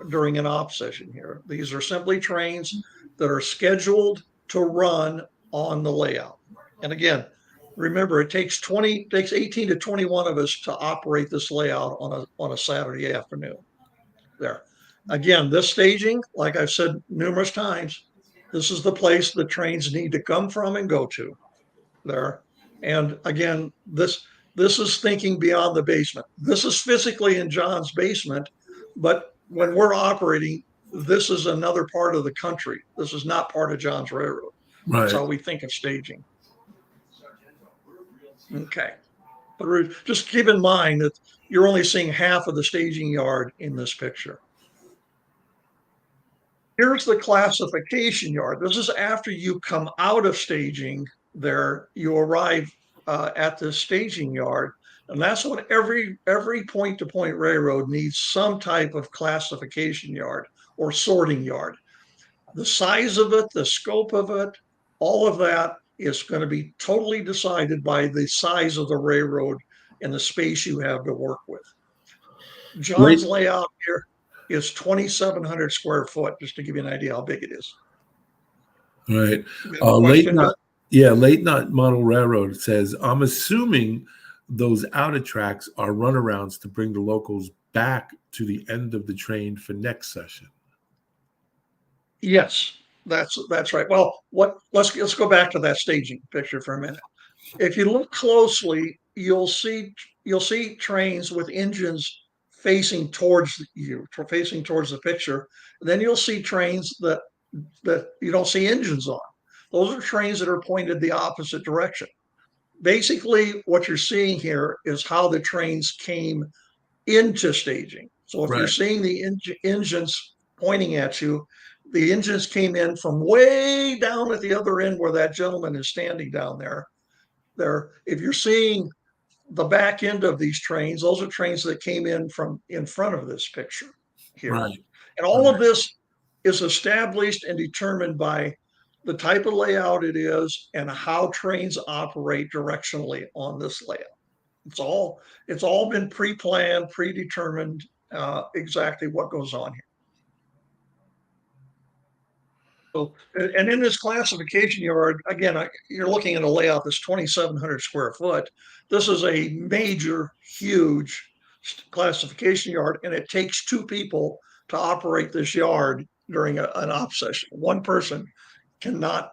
Speaker 2: during an op session here. These are simply trains that are scheduled to run on the layout. And again, remember, it takes 18 to 21 of us to operate this layout on a Saturday afternoon. There. Again, this staging, like I've said numerous times, this is the place the trains need to come from and go to. There. And again, this is thinking beyond the basement. This is physically in John's basement, but when we're operating, this is another part of the country. This is not part of John's railroad.
Speaker 1: Right.
Speaker 2: That's how we think of staging. Okay. But just keep in mind that you're only seeing half of the staging yard in this picture. Here's the classification yard. This is after you come out of staging there, you arrive at the staging yard. And that's what every point-to-point railroad needs some type of classification yard or sorting yard. The size of it, the scope of it, all of that is going to be totally decided by the size of the railroad and the space you have to work with. John's layout here is 2,700 square foot, just to give you an idea how big it is.
Speaker 1: Right. Late Night Model Railroad says, I'm assuming those outer tracks are runarounds to bring the locals back to the end of the train for next session.
Speaker 2: Yes, that's right. Well, let's go back to that staging picture for a minute. If you look closely, you'll see trains with engines facing towards you, facing towards the picture. And then you'll see trains that you don't see engines on. Those are trains that are pointed the opposite direction. Basically, what you're seeing here is how the trains came into staging. So if you're seeing the engines pointing at you, the engines came in from way down at the other end where that gentleman is standing down there. If you're seeing the back end of these trains, those are trains that came in from in front of this picture here.
Speaker 1: Right.
Speaker 2: And all of this is established and determined by the type of layout it is and how trains operate directionally on this layout. It's all been pre-planned, predetermined, exactly what goes on here. So, and in this classification yard, again, you're looking at a layout that's 2,700 square foot. This is a major, huge classification yard, and it takes two people to operate this yard during an op session. One person cannot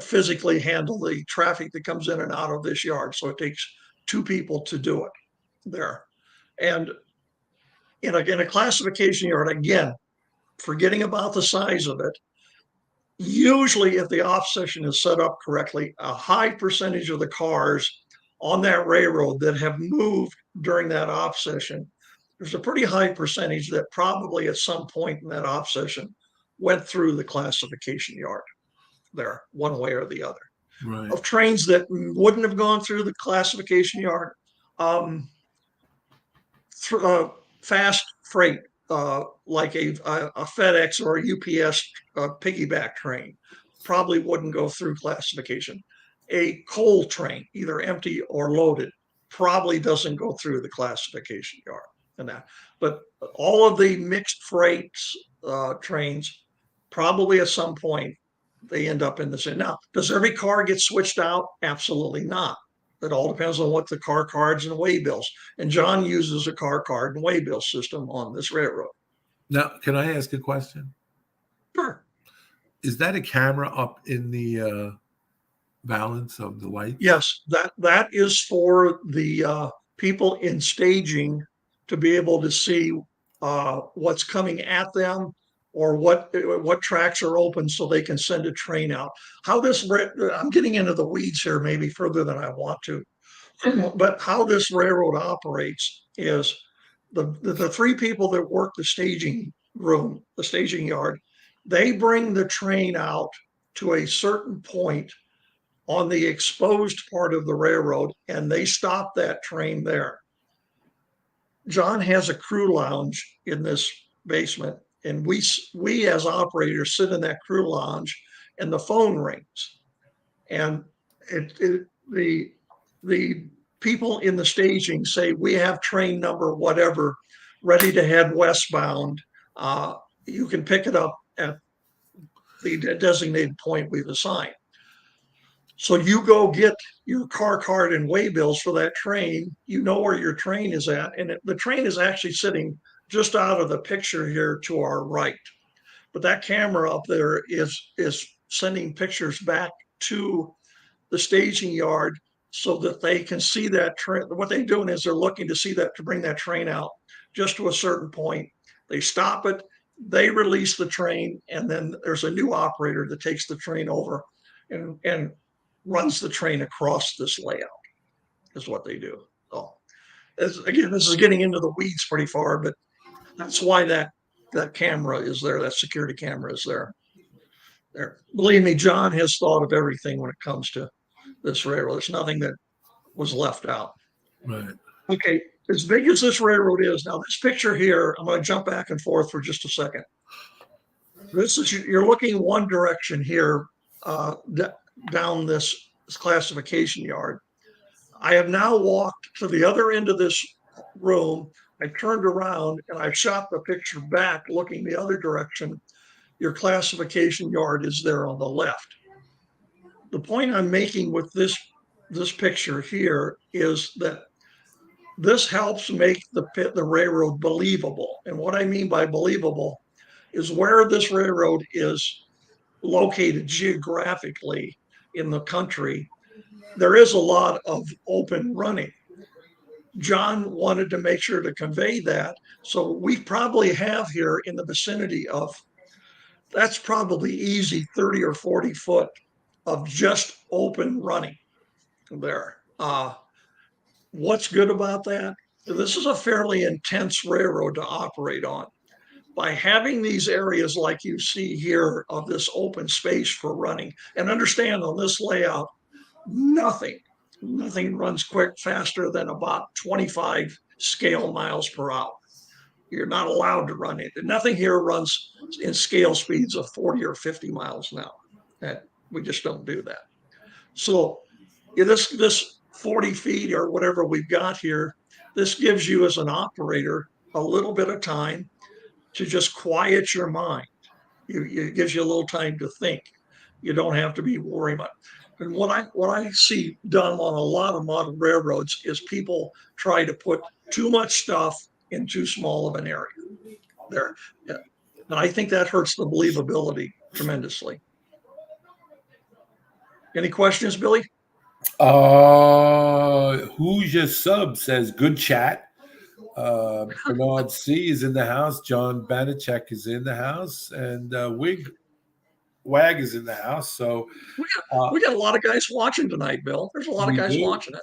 Speaker 2: physically handle the traffic that comes in and out of this yard, so it takes two people to do it there. And in a classification yard, again, forgetting about the size of it, usually if the off session is set up correctly, a high percentage of the cars on that railroad that have moved during that off session, there's a pretty high percentage that probably at some point in that off session went through the classification yard there, one way or the other.
Speaker 1: Right.
Speaker 2: Of trains that wouldn't have gone through the classification yard, fast freight, like a FedEx or a UPS piggyback train, probably wouldn't go through classification. A coal train, either empty or loaded, probably doesn't go through the classification yard. And that, but all of the mixed freights trains, probably at some point they end up in this. Now, does every car get switched out? Absolutely not. It all depends on what the car cards and waybills. And John uses a car card and waybill system on this railroad.
Speaker 1: Now, can I ask a question?
Speaker 2: Sure.
Speaker 1: Is that a camera up in the balance of the light?
Speaker 2: Yes, that is for the people in staging to be able to see what's coming at them or what tracks are open so they can send a train out. I'm getting into the weeds here maybe further than I want to. But how this railroad operates is the three people that work the staging room, the staging yard, they bring the train out to a certain point on the exposed part of the railroad and they stop that train there. John has a crew lounge in this basement, and we as operators sit in that crew lounge, and the phone rings, and the the people in the staging say we have train number whatever ready to head westbound. You can pick it up at the designated point we've assigned. So you go get your car card and waybills for that train. You know where your train is at, and the train is actually sitting just out of the picture here to our right. But that camera up there is sending pictures back to the staging yard so that they can see that train. What they're doing is they're looking to see that to bring that train out just to a certain point. They stop it, they release the train, and then there's a new operator that takes the train over and runs the train across this layout is what they do. So again, this is getting into the weeds pretty far, but that's why that camera is there. That security camera is there. Believe me, John has thought of everything when it comes to this railroad. There's nothing that was left out.
Speaker 1: Right.
Speaker 2: Okay, as big as this railroad is, now this picture here, I'm going to jump back and forth for just a second. This is, you're looking one direction here, down this classification yard. I have now walked to the other end of this room. I turned around and I shot the picture back looking the other direction. Your classification yard is there on the left. The point I'm making with this picture here is that this helps make the railroad believable. And what I mean by believable is where this railroad is located geographically in the country, there is a lot of open running. John wanted to make sure to convey that. So we probably have here in the vicinity of, that's probably easy 30 or 40 foot of just open running there. What's good about that? This is a fairly intense railroad to operate on. By having these areas like you see here of this open space for running, and understand on this layout, nothing runs quick faster than about 25 scale miles per hour. You're not allowed to run it. Nothing here runs in scale speeds of 40 or 50 miles an hour. We just don't do that. So this 40 feet or whatever we've got here, this gives you as an operator a little bit of time to just quiet your mind. It gives you a little time to think. You don't have to be worried about it. And what I see done on a lot of modern railroads is people try to put too much stuff in too small of an area there. And I think that hurts the believability tremendously. Any questions, Billy?
Speaker 1: Who's your sub says good chat. Bernard C is in the house. John Banachek is in the house, and Wag is in the house. So
Speaker 2: we got a lot of guys watching tonight, Bill. There's a lot of guys watching.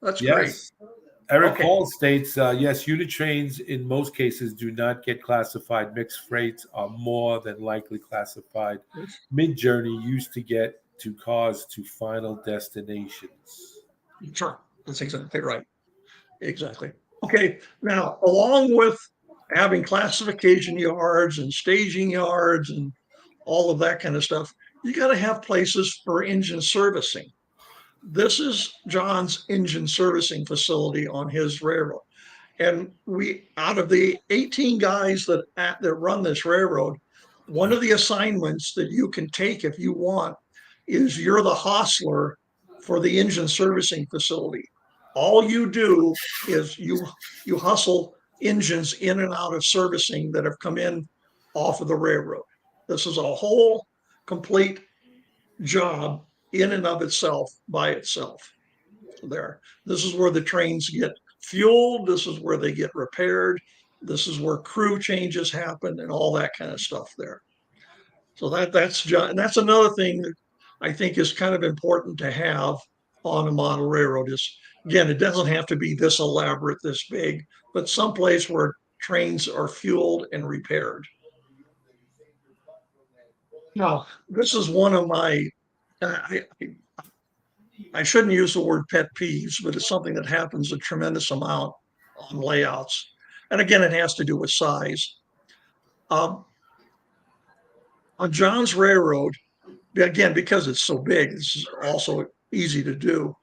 Speaker 2: That's
Speaker 1: yes.
Speaker 2: great.
Speaker 1: Eric Hall states, yes, unit trains in most cases do not get classified. Mixed freights are more than likely classified. Mid-journey used to get to cars to final destinations.
Speaker 2: Sure. That's exactly right. Exactly. Okay. Now, along with having classification yards and staging yards and all of that kind of stuff, you got to have places for engine servicing. This is John's engine servicing facility on his railroad. And we, out of the 18 guys that run this railroad, one of the assignments that you can take if you want is you're the hostler for the engine servicing facility. All you do is you hustle engines in and out of servicing that have come in off of the railroad. This is a whole complete job in and of itself by itself there. This is where the trains get fueled. This is where they get repaired. This is where crew changes happen and all that kind of stuff there. So that's another thing that I think is kind of important to have on a model railroad is Again, it doesn't have to be this elaborate, this big, but someplace where trains are fueled and repaired. Now, this is one of my, I shouldn't use the word pet peeves, but it's something that happens a tremendous amount on layouts. And again, it has to do with size. On John's Railroad, again, because it's so big, this is also easy to do.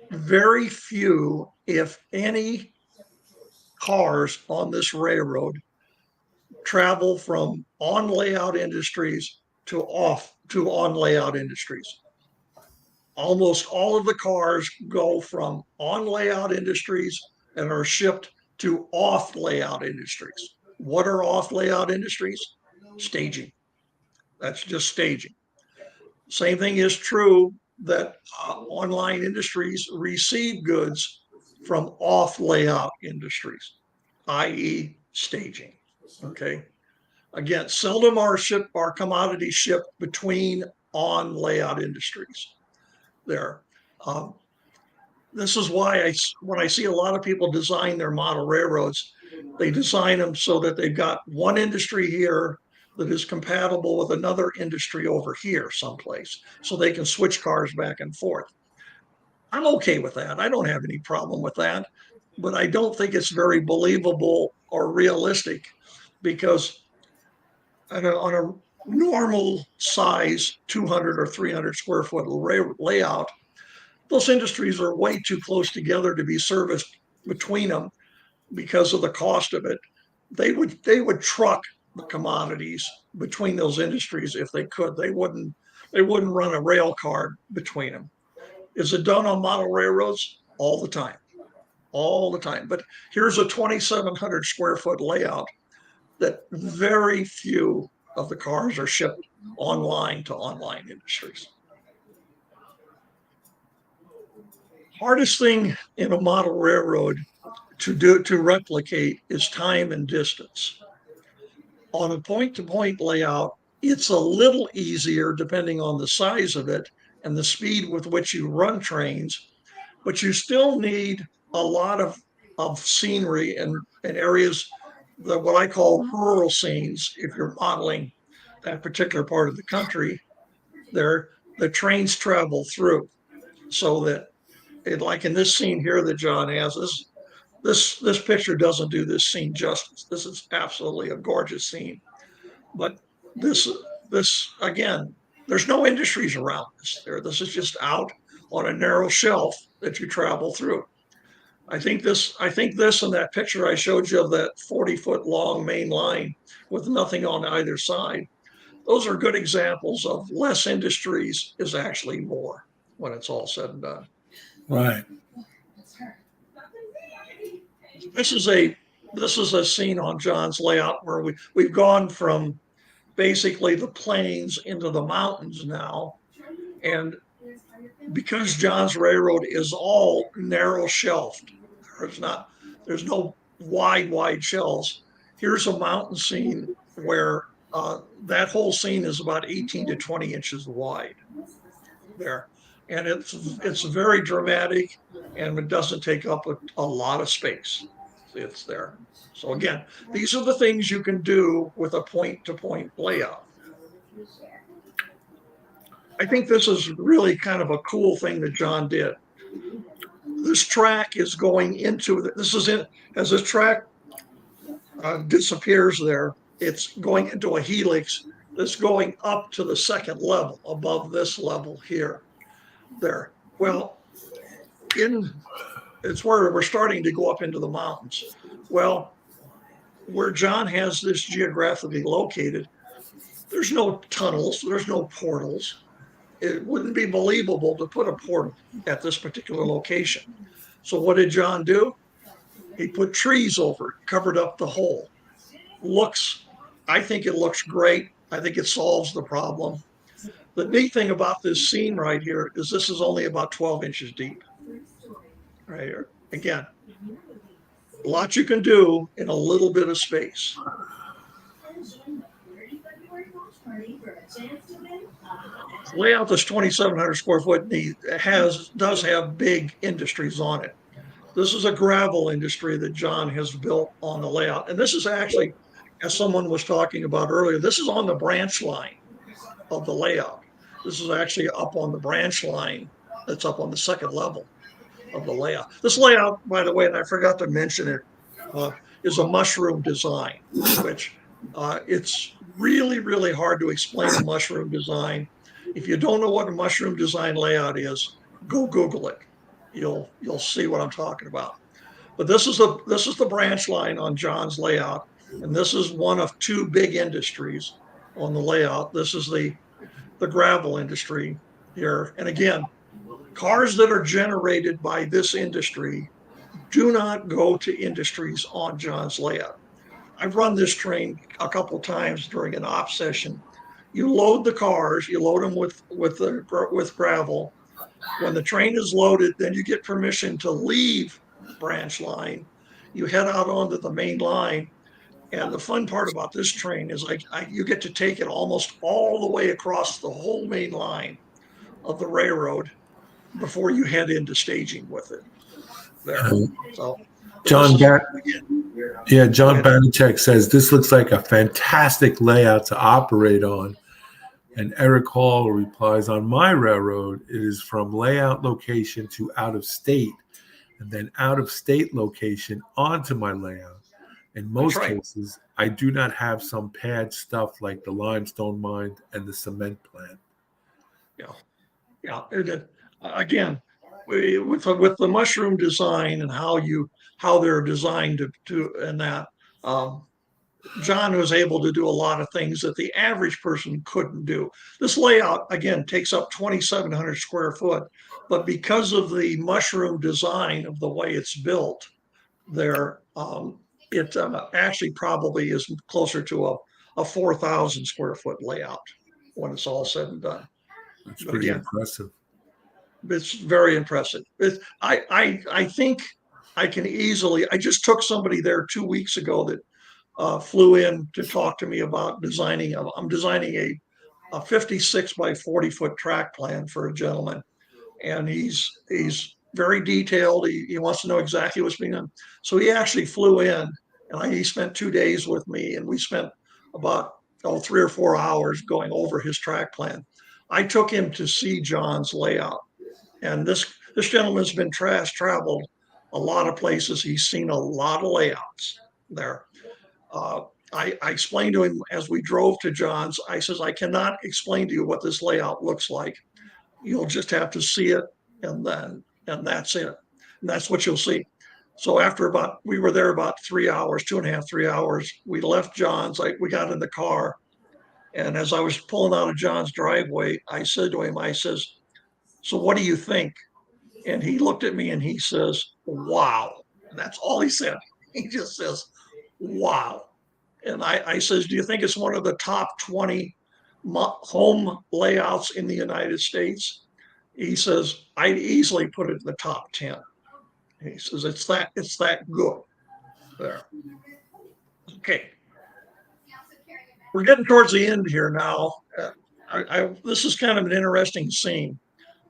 Speaker 2: Very few, if any, cars on this railroad travel from on layout industries to on layout industries. Almost all of the cars go from on layout industries and are shipped to off layout industries. What are off layout industries? Staging. That's just staging. Same thing is true that online industries receive goods from off layout industries, i.e., staging. Okay. Again, seldom are commodities shipped between on layout industries. There. This is why when I see a lot of people design their model railroads, they design them so that they've got one industry here that is compatible with another industry over here someplace, so they can switch cars back and forth. I'm okay with that. I don't have any problem with that, but I don't think it's very believable or realistic, because on a normal size 200 or 300 square foot layout, those industries are way too close together to be serviced between them because of the cost of it. They would truck the commodities between those industries if they could. They wouldn't run a rail car between them. Is it done on model railroads? All the time. All the time. But here's a 2,700 square foot layout that very few of the cars are shipped online to online industries. Hardest thing in a model railroad to replicate is time and distance. On a point-to-point layout, it's a little easier depending on the size of it and the speed with which you run trains, but you still need a lot of scenery and areas that what I call rural scenes. If you're modeling that particular part of the country, the trains travel through, so that like in this scene here that John has, this picture doesn't do this scene justice. This is absolutely a gorgeous scene, but this again, there's no industries around this. This is just out on a narrow shelf that you travel through. I think this and that picture I showed you of that 40-foot long main line with nothing on either side, those are good examples of less industries is actually more when it's all said and done.
Speaker 1: Right.
Speaker 2: This is a scene on John's layout where we've gone from basically the plains into the mountains now, and because John's Railroad is all narrow shelved, there's no wide shelves. Here's a mountain scene where that whole scene is about 18 to 20 inches wide there. And it's very dramatic, and it doesn't take up a lot of space. It's there. So again, these are the things you can do with a point-to-point layout. I think this is really kind of a cool thing that John did. This track is going into as this track disappears there, it's going into a helix that's going up to the second level above this level here. There. Well, it's where we're starting to go up into the mountains. Well, where John has this geographically located, there's no tunnels, there's no portals. It wouldn't be believable to put a portal at this particular location. So what did John do? He put trees over it, covered up the hole. I think it looks great. I think it solves the problem. The neat thing about this scene right here is this is only about 12 inches deep. Right here. Again, a lot you can do in a little bit of space. layout that's 2,700 square foot does have big industries on it. This is a gravel industry that John has built on the layout. And this is actually, as someone was talking about earlier, this is on the branch line of the layout. This is actually up on the branch line that's up on the second level of the layout. This layout, by the way, and I forgot to mention it, is a mushroom design, which it's really, really hard to explain a mushroom design. If you don't know what a mushroom design layout is, go Google it. You'll see what I'm talking about. But this is the branch line on John's layout, and this is one of two big industries on the layout. This is the gravel industry here, and again, cars that are generated by this industry do not go to industries on John's layout. I've run this train a couple times during an op session. You load the cars, you load them with gravel. When the train is loaded, then you get permission to leave branch line. You head out onto the main line. And the fun part about this train is you get to take it almost all the way across the whole main line of the railroad before you head into staging with it. There. So
Speaker 1: John Banachek says this looks like a fantastic layout to operate on. And Eric Hall replies, on my railroad, it is from layout location to out of state, and then out of state location onto my layout. In most cases, I do not have some pad stuff like the limestone mine and the cement plant.
Speaker 2: Yeah. Again, with the mushroom design and how they're designed to and that, John was able to do a lot of things that the average person couldn't do. This layout, again, takes up 2,700 square foot, but because of the mushroom design of the way it's built there, it actually probably is closer to a 4,000 square foot layout when it's all said and done.
Speaker 1: That's pretty impressive.
Speaker 2: It's very impressive. I think I can easily, I just took somebody there 2 weeks ago that flew in to talk to me about I'm designing a 56 by 40 foot track plan for a gentleman. And he's very detailed. He wants to know exactly what's being done. So he actually flew in and he spent 2 days with me, and we spent about 3 or 4 hours going over his track plan. I took him to see John's layout. And this gentleman's been traveled a lot of places. He's seen a lot of layouts there. I explained to him as we drove to John's, I says, I cannot explain to you what this layout looks like. You'll just have to see it, and that's it. And that's what you'll see. So we were there about 3 hours, 2.5, 3 hours. We left John's, we got in the car. And as I was pulling out of John's driveway, I said to him, I says, so what do you think? And he looked at me and he says, wow. And that's all he said. He just says, wow. And I says, do you think it's one of the top 20 home layouts in the United States? He says, I'd easily put it in the top 10. He says, it's that good there. Okay. We're getting towards the end here now. This is kind of an interesting scene.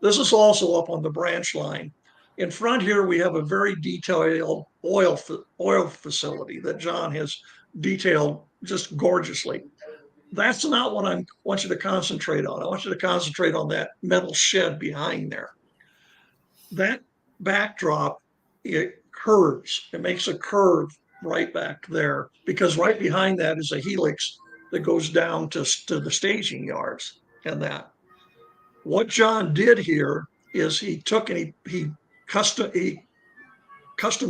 Speaker 2: This is also up on the branch line. In front here, we have a very detailed oil facility that John has detailed just gorgeously. That's not what I want you to concentrate on. I want you to concentrate on that metal shed behind there. That backdrop, it curves. It makes a curve right back there because right behind that is a helix that goes down to the staging yards and that. What John did here is he took and he custom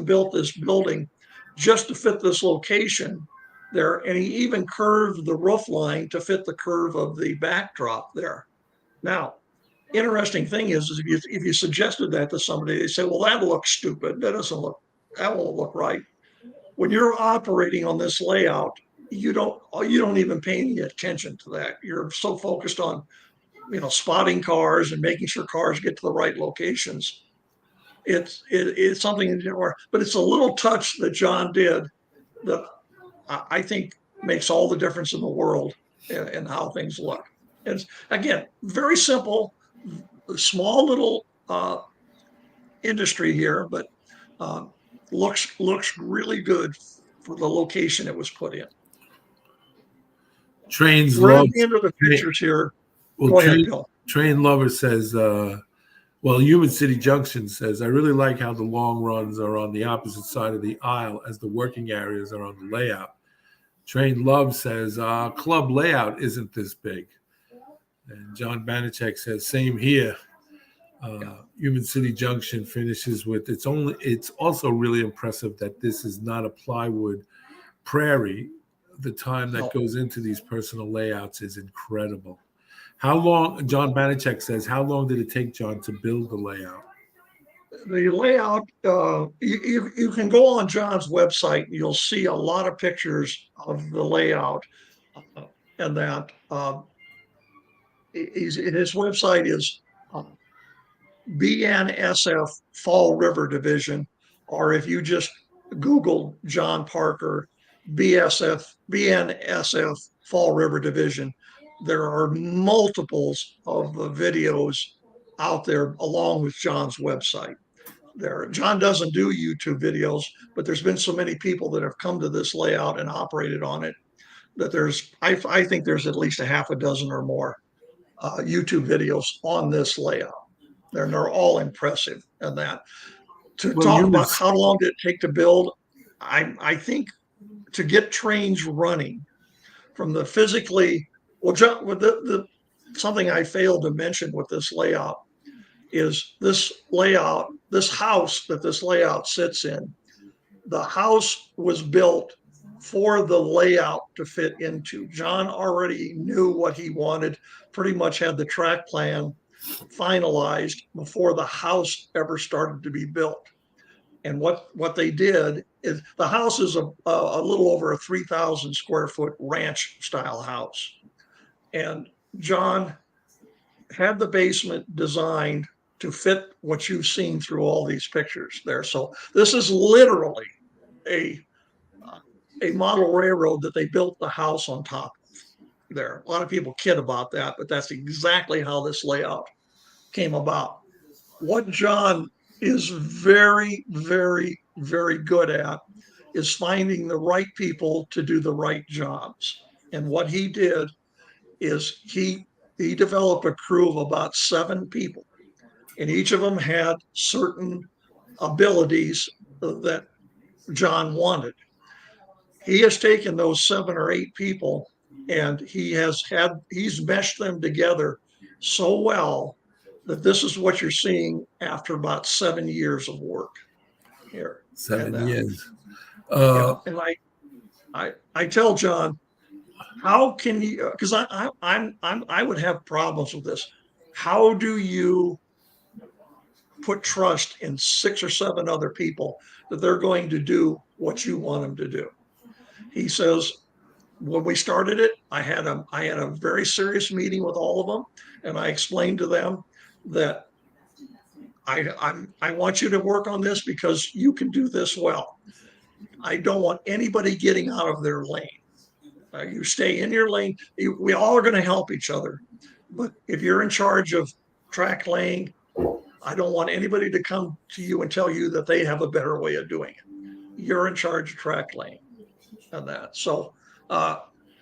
Speaker 2: built this building just to fit this location there, and he even curved the roof line to fit the curve of the backdrop there. Now, interesting thing is if you suggested that to somebody, they say, well, that looks stupid. That won't look right. When you're operating on this layout, you don't even pay any attention to that. You're so focused on spotting cars and making sure cars get to the right locations. It's something, but it's a little touch that John did that I think makes all the difference in the world in how things look. And again, very simple, small little industry here, but uh, looks really good for the location it was put in.
Speaker 1: Trains
Speaker 2: We're at
Speaker 1: love.
Speaker 2: the end of the pictures here.
Speaker 1: Well,
Speaker 2: Go ahead, Bill.
Speaker 1: Train Lover says, well, Human City Junction says, I really like how the long runs are on the opposite side of the aisle as the working areas are on the layout. Train Love says, club layout isn't this big. And John Banachek says, same here. Human City Junction finishes with, it's also really impressive that this is not a plywood prairie. The time that goes into these personal layouts is incredible. How long, John Banachek says, how long did it take John to build the layout?
Speaker 2: The layout, you can go on John's website. You'll see a lot of pictures of the layout, and that his website is BNSF Fall River Division, or if you just Google John Parker BNSF Fall River Division, there are multiples of the videos out there along with John's website. John doesn't do YouTube videos, but there's been so many people that have come to this layout and operated on it that I think there's at least a half a dozen or more YouTube videos on this layout. They're all impressive. And that to talk about how long did it take to build, I think to get trains running from the physically, well, John, with something I failed to mention with this layout is this house that this layout sits in. The house was built for the layout to fit into. John already knew what he wanted, pretty much had the track plan finalized before the house ever started to be built. And what they did is the house is a little over a 3,000 square foot ranch style house. And John had the basement designed to fit what you've seen through all these pictures there. So this is literally a model railroad that they built the house on top of there. A lot of people kid about that, but that's exactly how this layout came about. What John is very, very, very good at is finding the right people to do the right jobs. And what he did is he developed a crew of about 7 people, and each of them had certain abilities that John wanted. He has taken those 7 or 8 people and he's meshed them together so well that this is what you're seeing after about 7 years of work here.
Speaker 1: 7 years.
Speaker 2: And I tell John, how can you? Because I would have problems with this. How do you put trust in 6 or 7 other people that they're going to do what you want them to do? He says, when we started it, I had a very serious meeting with all of them, and I explained to them that I want you to work on this because you can do this well. I don't want anybody getting out of their lane. You stay in your lane. We all are going to help each other. But if you're in charge of track laying, I don't want anybody to come to you and tell you that they have a better way of doing it. You're in charge of track laying and that. So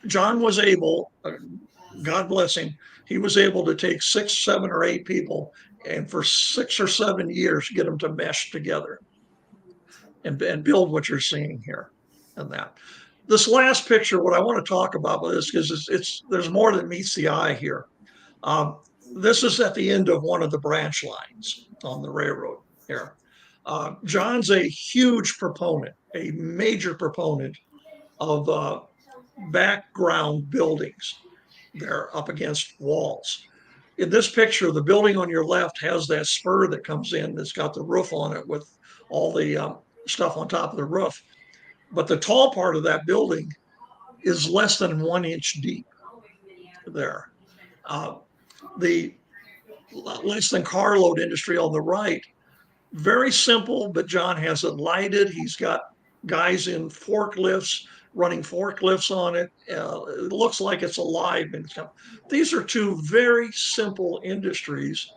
Speaker 2: John was able, God bless him, he was able to take 6, 7, or 8 people and for 6 or 7 years get them to mesh together and build what you're seeing here and that. This last picture, what I want to talk about with this, because there's more than meets the eye here. This is at the end of one of the branch lines on the railroad here. John's a huge proponent, a major proponent of background buildings. They're up against walls. In this picture, the building on your left has that spur that comes in that's got the roof on it with all the stuff on top of the roof. But the tall part of that building is less than 1 inch deep there. The less than carload industry on the right, very simple, but John has it lighted. He's got guys in forklifts running forklifts on it. It looks like it's alive. And these are two very simple industries,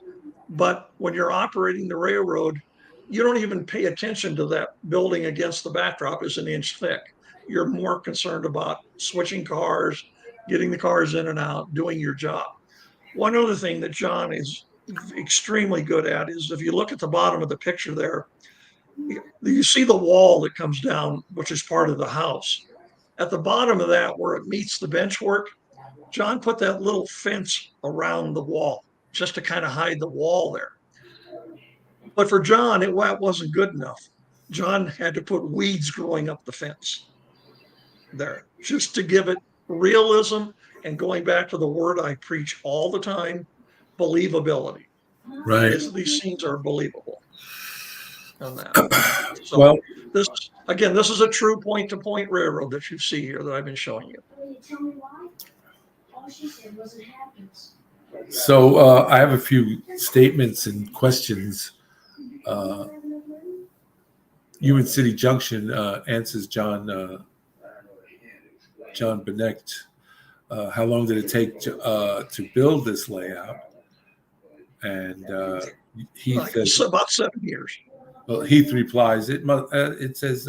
Speaker 2: but when you're operating the railroad, you don't even pay attention to that building against the backdrop is an inch thick. You're more concerned about switching cars, getting the cars in and out, doing your job. One other thing that John is extremely good at is if you look at the bottom of the picture there, you see the wall that comes down, which is part of the house. At the bottom of that, where it meets the benchwork, John put that little fence around the wall just to kind of hide the wall there. But for John, it wasn't good enough. John had to put weeds growing up the fence there just to give it realism and going back to the word I preach all the time, believability.
Speaker 1: Right.
Speaker 2: These scenes are believable on that. So
Speaker 1: Well,
Speaker 2: this again, this is a true point-to-point railroad that you see here that I've been showing you.
Speaker 1: so I have a few statements and questions. Union City Junction answers John Benecht. How long did it take to build this layout? And Heath
Speaker 2: It's about 7 years.
Speaker 1: Well, Heath replies. It says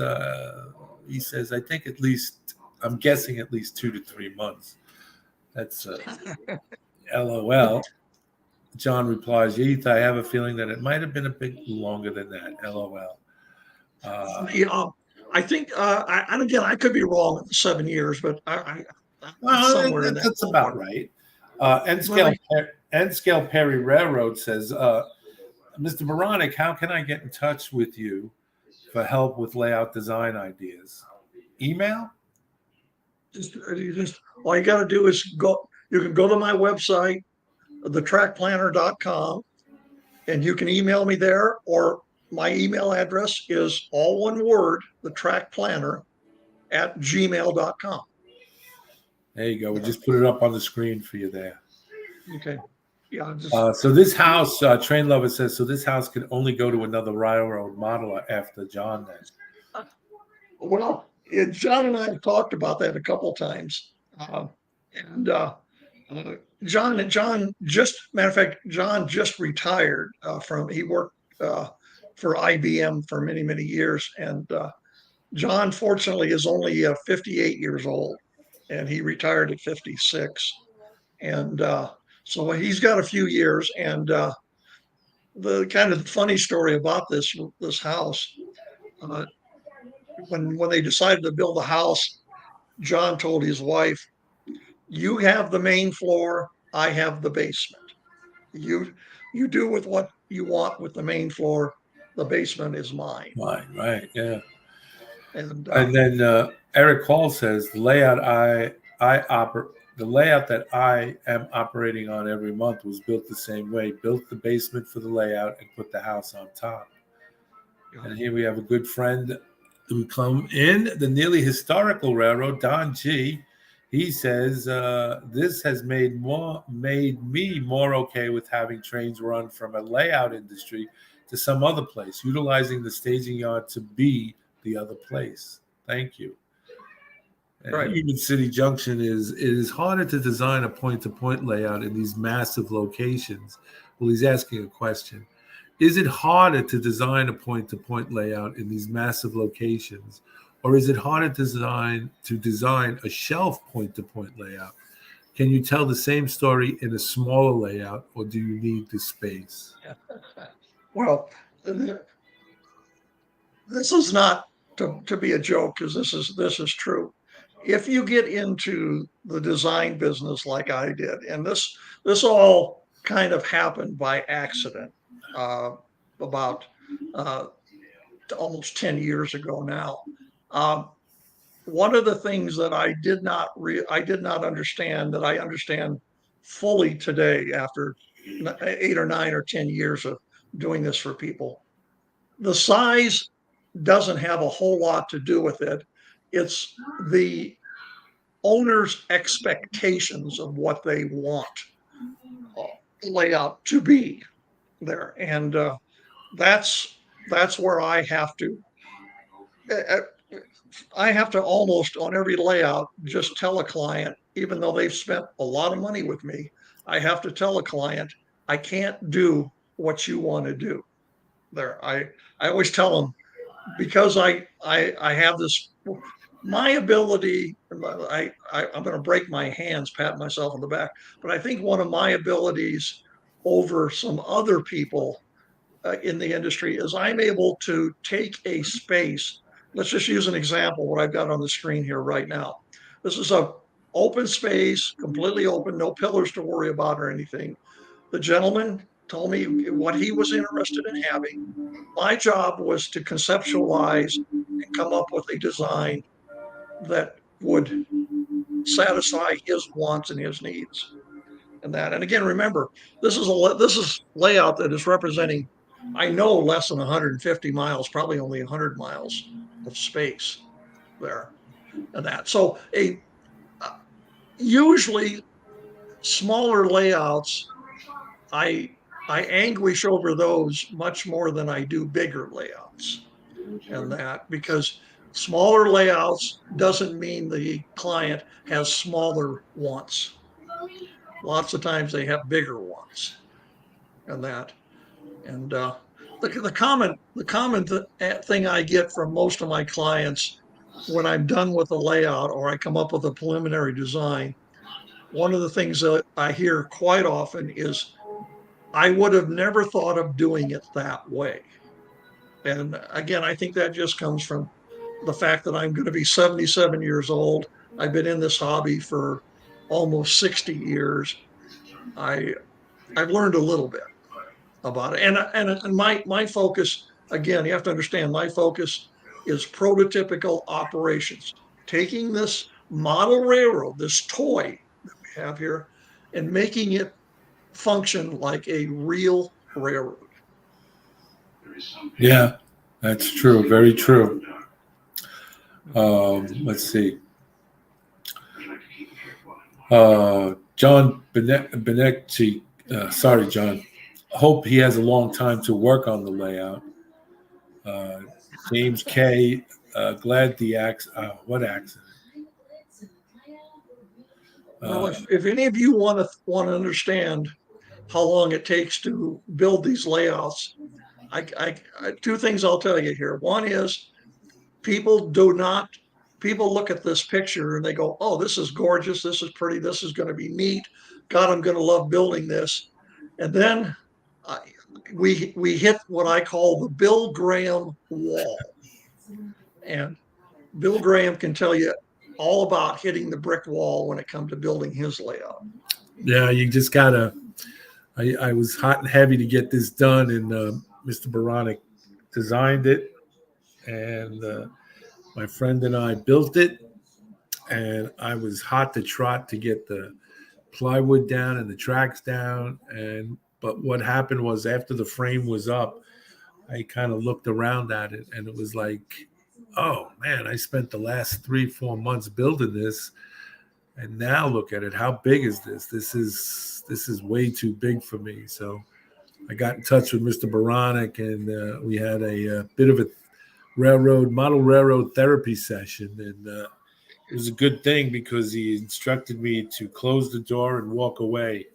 Speaker 1: he says I think at least I'm guessing at least 2 to 3 months. That's LOL. John replies, Heath, I have a feeling that it might have been a bit longer than that. LOL.
Speaker 2: I think, and again, I could be wrong at the 7 years, but somewhere in that.
Speaker 1: That's about right. N-Scale Perry Railroad says, Mr. Moronic, how can I get in touch with you for help with layout design ideas? Email?
Speaker 2: All you got to do is go. You can go to my website, thetrackplanner.com, and you can email me there, or my email address is all one word, thetrackplanner@gmail.com.
Speaker 1: There you go. We just put it up on the screen for you there.
Speaker 2: Okay. Yeah.
Speaker 1: So this house, Train Lover says, so this house can only go to another railroad model after John then.
Speaker 2: Well, John and I have talked about that a couple times. John just, matter of fact, John just retired he worked for IBM for many, many years. And John, fortunately, is only 58 years old, and he retired at 56. And so he's got a few years. And the kind of funny story about this house, when they decided to build the house, John told his wife, you have the main floor, I have the basement. You do with what you want with the main floor. The basement is mine.
Speaker 1: Mine, right? Yeah.
Speaker 2: And
Speaker 1: then Eric Hall says the layout that I am operating on every month was built the same way. Built the basement for the layout and put the house on top. And here we have a good friend who come in, the nearly historical railroad, Don G. He says this has made me more okay with having trains run from a layout industry to some other place, utilizing the staging yard to be the other place. Thank you. Right. Union City Junction it is harder to design a point-to-point layout in these massive locations. Well, he's asking a question. Is it harder to design a point-to-point layout in these massive locations, or is it harder to design a shelf point-to-point layout? Can you tell the same story in a smaller layout, or do you need the space?
Speaker 2: Well, this is not to be a joke, because this is true. If you get into the design business like I did, and this all kind of happened by accident about almost 10 years ago now. One of the things that I did not understand that I understand fully today after 8 or 9 or 10 years of doing this for people, the size doesn't have a whole lot to do with it. It's the owner's expectations of what they want layout to be there, and that's where I have to. I have to almost on every layout just tell a client, even though they've spent a lot of money with me, I have to tell a client, I can't do what you want to do. There, I always tell them because I have this my ability. I'm going to break my hands, pat myself on the back, but I think one of my abilities over some other people in the industry is I'm able to take a space. Let's just use an example, what I've got on the screen here right now. This is a open space, completely open, no pillars to worry about or anything. The gentleman told me what he was interested in having. My job was to conceptualize and come up with a design that would satisfy his wants and his needs. And that, and again, remember, this is layout that is representing, I know, less than 150 miles, probably only 100 miles of space there, and that. So a usually smaller layouts, I I anguish over those much more than I do bigger layouts, and that because smaller layouts doesn't mean the client has smaller wants. Lots of times they have bigger wants, and that. And the common thing I get from most of my clients when I'm done with a layout or I come up with a preliminary design, one of the things that I hear quite often is, I would have never thought of doing it that way. And again, I think that just comes from the fact that I'm going to be 77 years old. I've been in this hobby for almost 60 years. I I've learned a little bit about it. And my focus, again, you have to understand, my focus is prototypical operations, taking this model railroad, this toy that we have here, and making it function like a real railroad.
Speaker 1: Yeah, that's true. Very true. Let's see. John Benecci, sorry, John. Hope he has a long time to work on the layout. Uh, James K. Glad the what accident?
Speaker 2: Well,
Speaker 1: Uh,
Speaker 2: if any of you want to understand how long it takes to build these layouts, two things I'll tell you here. One is people do not people look at this picture and they go, oh, this is gorgeous, this is pretty, this is going to be neat, god, I'm going to love building this. And then uh, we hit what I call the Bill Graham wall, and Bill Graham can tell you all about hitting the brick wall when it comes to building his layout.
Speaker 1: yeah, you just gotta. I was hot and heavy to get this done, and Mr. Baronic designed it, and my friend and I built it, and I was hot to trot to get the plywood down and the tracks down. And but what happened was after the frame was up, I kind of looked around at it, and it was like, oh man, I spent the last 3-4 months building this, and now look at it. How big is this? This is way too big for me. So I got in touch with Mr. Baronic, and we had a bit of a model railroad therapy session, and it was a good thing because he instructed me to close the door and walk away.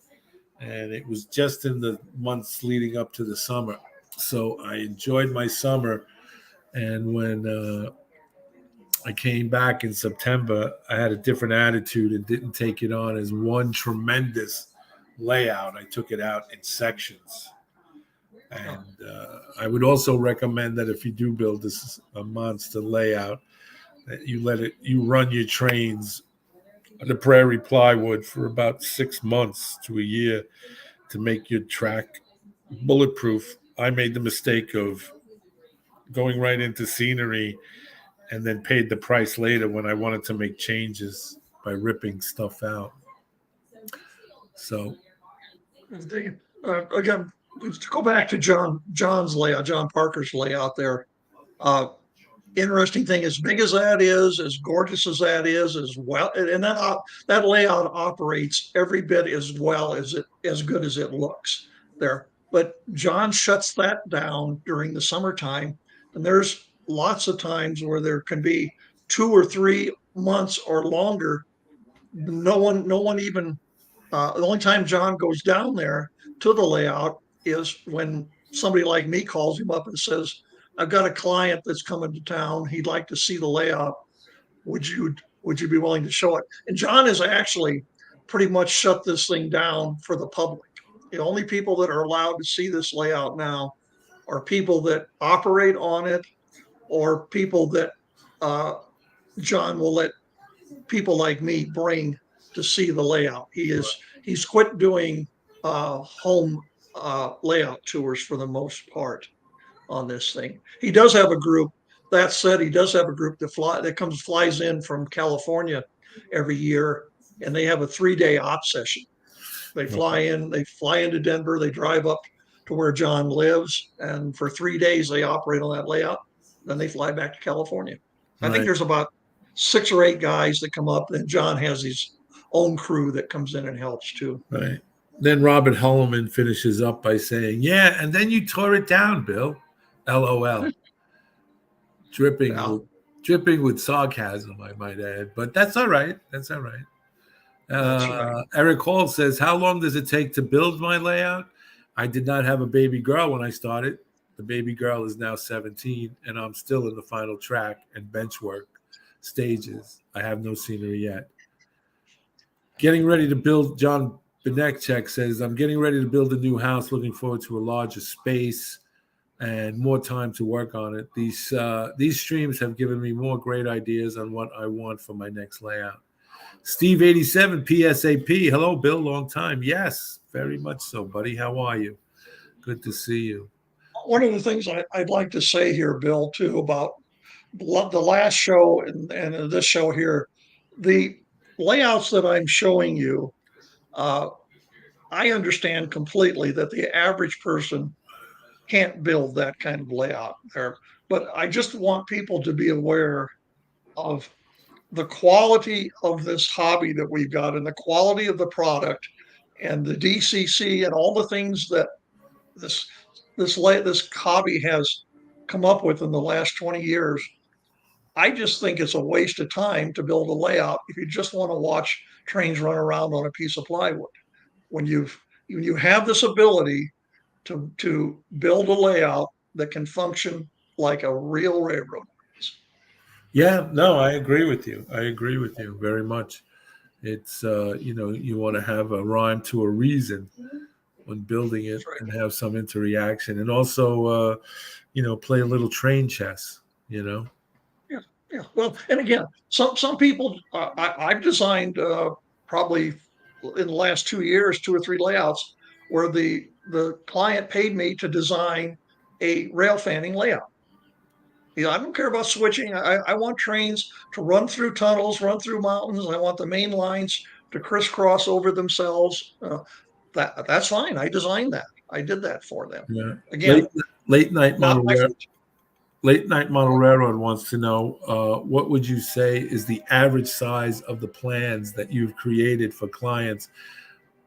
Speaker 1: And it was just in the months leading up to the summer. So I enjoyed my summer. And when I came back in September, I had a different attitude and didn't take it on as one tremendous layout. I took it out in sections. And I would also recommend that if you do build this a monster layout, that you run your trains the prairie plywood for about 6 months to a year to make your track bulletproof. I made the mistake of going right into scenery and then paid the price later when I wanted to make changes by ripping stuff out. So
Speaker 2: Again, to go back to John's layout, John Parker's layout there. Interesting thing, as big as that is, as gorgeous as that is, as well, and that layout operates every bit as well as good as it looks there. But John shuts that down during the summertime, and there's lots of times where there can be 2 or 3 months or longer. No one even, the only time John goes down there to the layout is when somebody like me calls him up and says, I've got a client that's coming to town. He'd like to see the layout. Would you would you be willing to show it? And John has actually pretty much shut this thing down for the public. The only people that are allowed to see this layout now are people that operate on it, or people that uh, John will let people like me bring to see the layout. He's quit doing home layout tours for the most part on this thing. He does have a group. That said, he does have a group that flies in from California every year, and they have a 3-day op session. They fly into Denver, they drive up to where John lives, and for 3 days they operate on that layout. Then they fly back to California. I think there's about 6 or 8 guys that come up, and John has his own crew that comes in and helps too.
Speaker 1: Right. Then Robert Holloman finishes up by saying, "Yeah, and then you tore it down, Bill." LOL. dripping with sarcasm, I might add, but that's all right. That's all right.
Speaker 2: That's right.
Speaker 1: Eric Hall says, "How long does it take to build my layout? I did not have a baby girl when I started. The baby girl is now 17, and I'm still in the final track and bench work stages. I have no scenery yet. Getting ready to build." John Benekchek says, "I'm getting ready to build a new house, looking forward to a larger space and more time to work on it. These streams have given me more great ideas on what I want for my next layout." Steve 87 PSAP. "Hello, Bill. Long time." Yes, very much so, buddy. How are you? Good to see you.
Speaker 2: One of the things I'd like to say here, Bill, too, about the last show and this show here, the layouts that I'm showing you, I understand completely that the average person can't build that kind of layout there. But I just want people to be aware of the quality of this hobby that we've got, and the quality of the product, and the DCC, and all the things that this this hobby has come up with in the last 20 years. I just think it's a waste of time to build a layout if you just want to watch trains run around on a piece of plywood. When you have this ability to build a layout that can function like a real railroad.
Speaker 1: Yeah, no, I agree with you. I agree with you very much. It's you want to have a rhyme to a reason when building it,
Speaker 2: Right.
Speaker 1: and have some interaction, and also play a little train chess.
Speaker 2: Yeah, yeah. Well, and again, some people, I've designed probably in the last 2 years, 2 or 3 layouts where the client paid me to design a rail fanning layout. I don't care about switching. I want trains to run through tunnels, run through mountains. I want the main lines to crisscross over themselves. That's fine. I designed that. I did that for them.
Speaker 1: Yeah.
Speaker 2: Again,
Speaker 1: Late night
Speaker 2: not
Speaker 1: model
Speaker 2: my fault.
Speaker 1: Late Night Model Railroad wants to know, what would you say is the average size of the plans that you've created for clients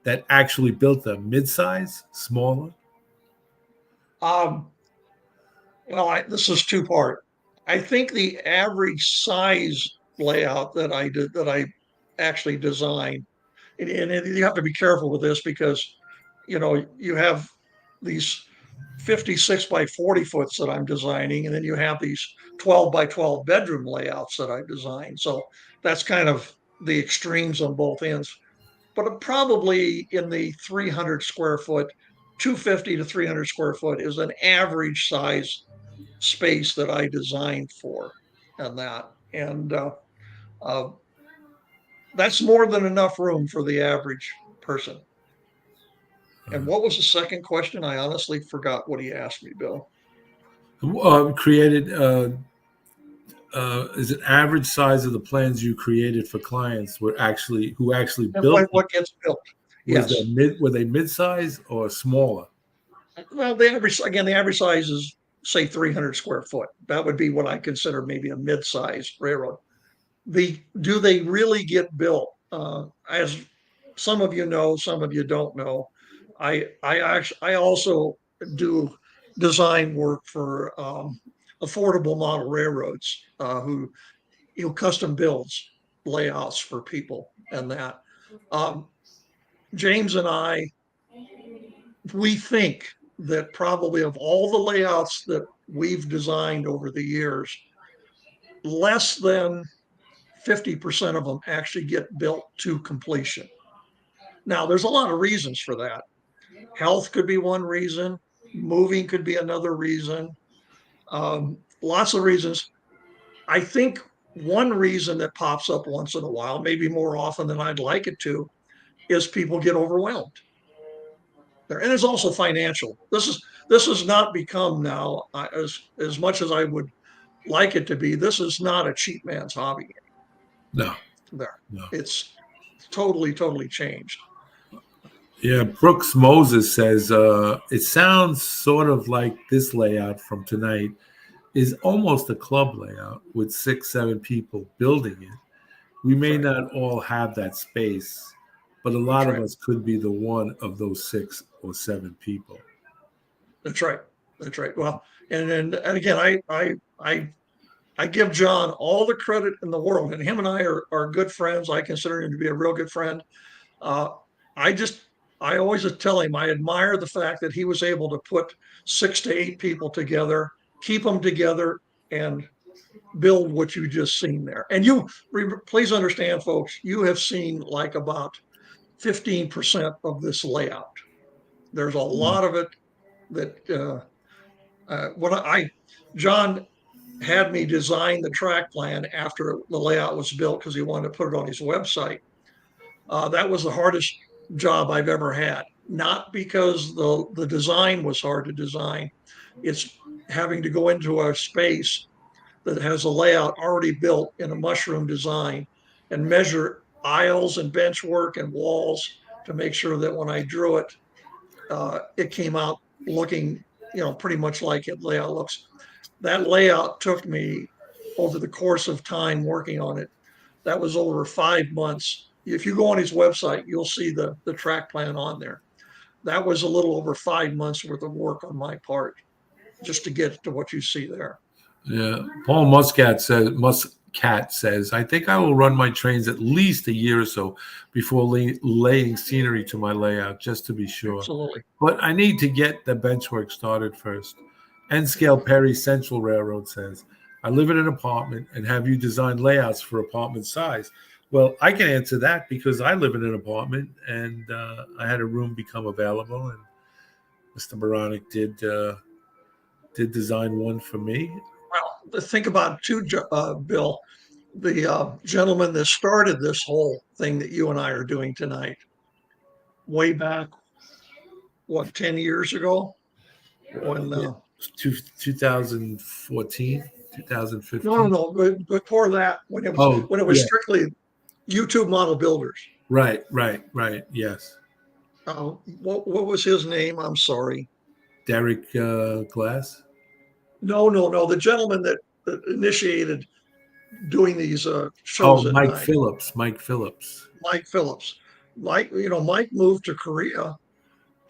Speaker 1: that actually built them? Mid-size, smaller?
Speaker 2: Um, well, this is 2 part. I think the average size layout that I actually designed, and you have to be careful with this because you have these 56 by 40 foots that I'm designing, and then you have these 12 by 12 bedroom layouts that I designed. So that's kind of the extremes on both ends. But probably in the 300 square foot, 250 to 300 square foot is an average size space that I designed for, and uh, that's more than enough room for the average person. And what was the second question? I honestly forgot what he asked me, Bill.
Speaker 1: Created is it average size of the plans you created for clients who actually
Speaker 2: And
Speaker 1: built them?
Speaker 2: what gets built? Yes.
Speaker 1: Were they mid-size or smaller?
Speaker 2: Well, the average size is say 300 square foot. That would be what I consider maybe a mid-sized railroad. Do they really get built? As some of you know, some of you don't know. I also do design work for affordable model railroads who custom builds layouts for people and that. James and I, we think that probably of all the layouts that we've designed over the years, less than 50% of them actually get built to completion. Now, there's a lot of reasons for that. Health could be one reason, moving could be another reason, lots of reasons. I think one reason that pops up once in a while, maybe more often than I'd like it to, is people get overwhelmed. And it's also financial. This has not become now, as much as I would like it to be. This is not a cheap man's hobby.
Speaker 1: No,
Speaker 2: There,
Speaker 1: no.
Speaker 2: it's totally changed.
Speaker 1: Yeah, Brooks Moses says it sounds sort of like this layout from tonight is almost a club layout with 6, 7 people building it. We may
Speaker 2: Right.
Speaker 1: not all have that space, but a lot
Speaker 2: That's
Speaker 1: of
Speaker 2: right.
Speaker 1: us could be the one of those 6 or 7 people.
Speaker 2: That's right. That's right. Well, and again, I give John all the credit in the world, and him and I are good friends. I consider him to be a real good friend. Uh, I just I always tell him I admire the fact that he was able to put 6 to 8 people together, keep them together, and build what you just seen there. And you please understand, folks, you have seen like about 15% of this layout. There's a lot of it that when John had me design the track plan after the layout was built because he wanted to put it on his website. That was the hardest job I've ever had. Not because the design was hard to design. It's having to go into a space that has a layout already built in a mushroom design and measure aisles and bench work and walls to make sure that when I drew it, it came out looking, pretty much like it layout looks. That layout took me over the course of time working on it. That was over 5 months. If you go on his website, you'll see the track plan on there. That was a little over 5 months worth of work on my part just to get to what you see there.
Speaker 1: Yeah, Paul Muscat says, I think I will run my trains at least a year or so before laying scenery to my layout, just to be sure.
Speaker 2: Absolutely.
Speaker 1: But I need to get the bench work started first. N-Scale Perry Central Railroad says, I live in an apartment and have you designed layouts for apartment size? Well, I can answer that because I live in an apartment and I had a room become available, and Mr. Moronic did design one for me.
Speaker 2: Well, think about it too, Bill, the gentleman that started this whole thing that you and I are doing tonight, way back, 10 years ago? When
Speaker 1: 2014, 2015.
Speaker 2: no, but before that, when it was
Speaker 1: yeah.
Speaker 2: strictly YouTube Model Builders.
Speaker 1: Right. Yes.
Speaker 2: What was his name? I'm sorry.
Speaker 1: Derek Glass.
Speaker 2: No. The gentleman that initiated doing these shows at
Speaker 1: Mike
Speaker 2: night.
Speaker 1: Phillips.
Speaker 2: Mike Phillips. Mike moved to Korea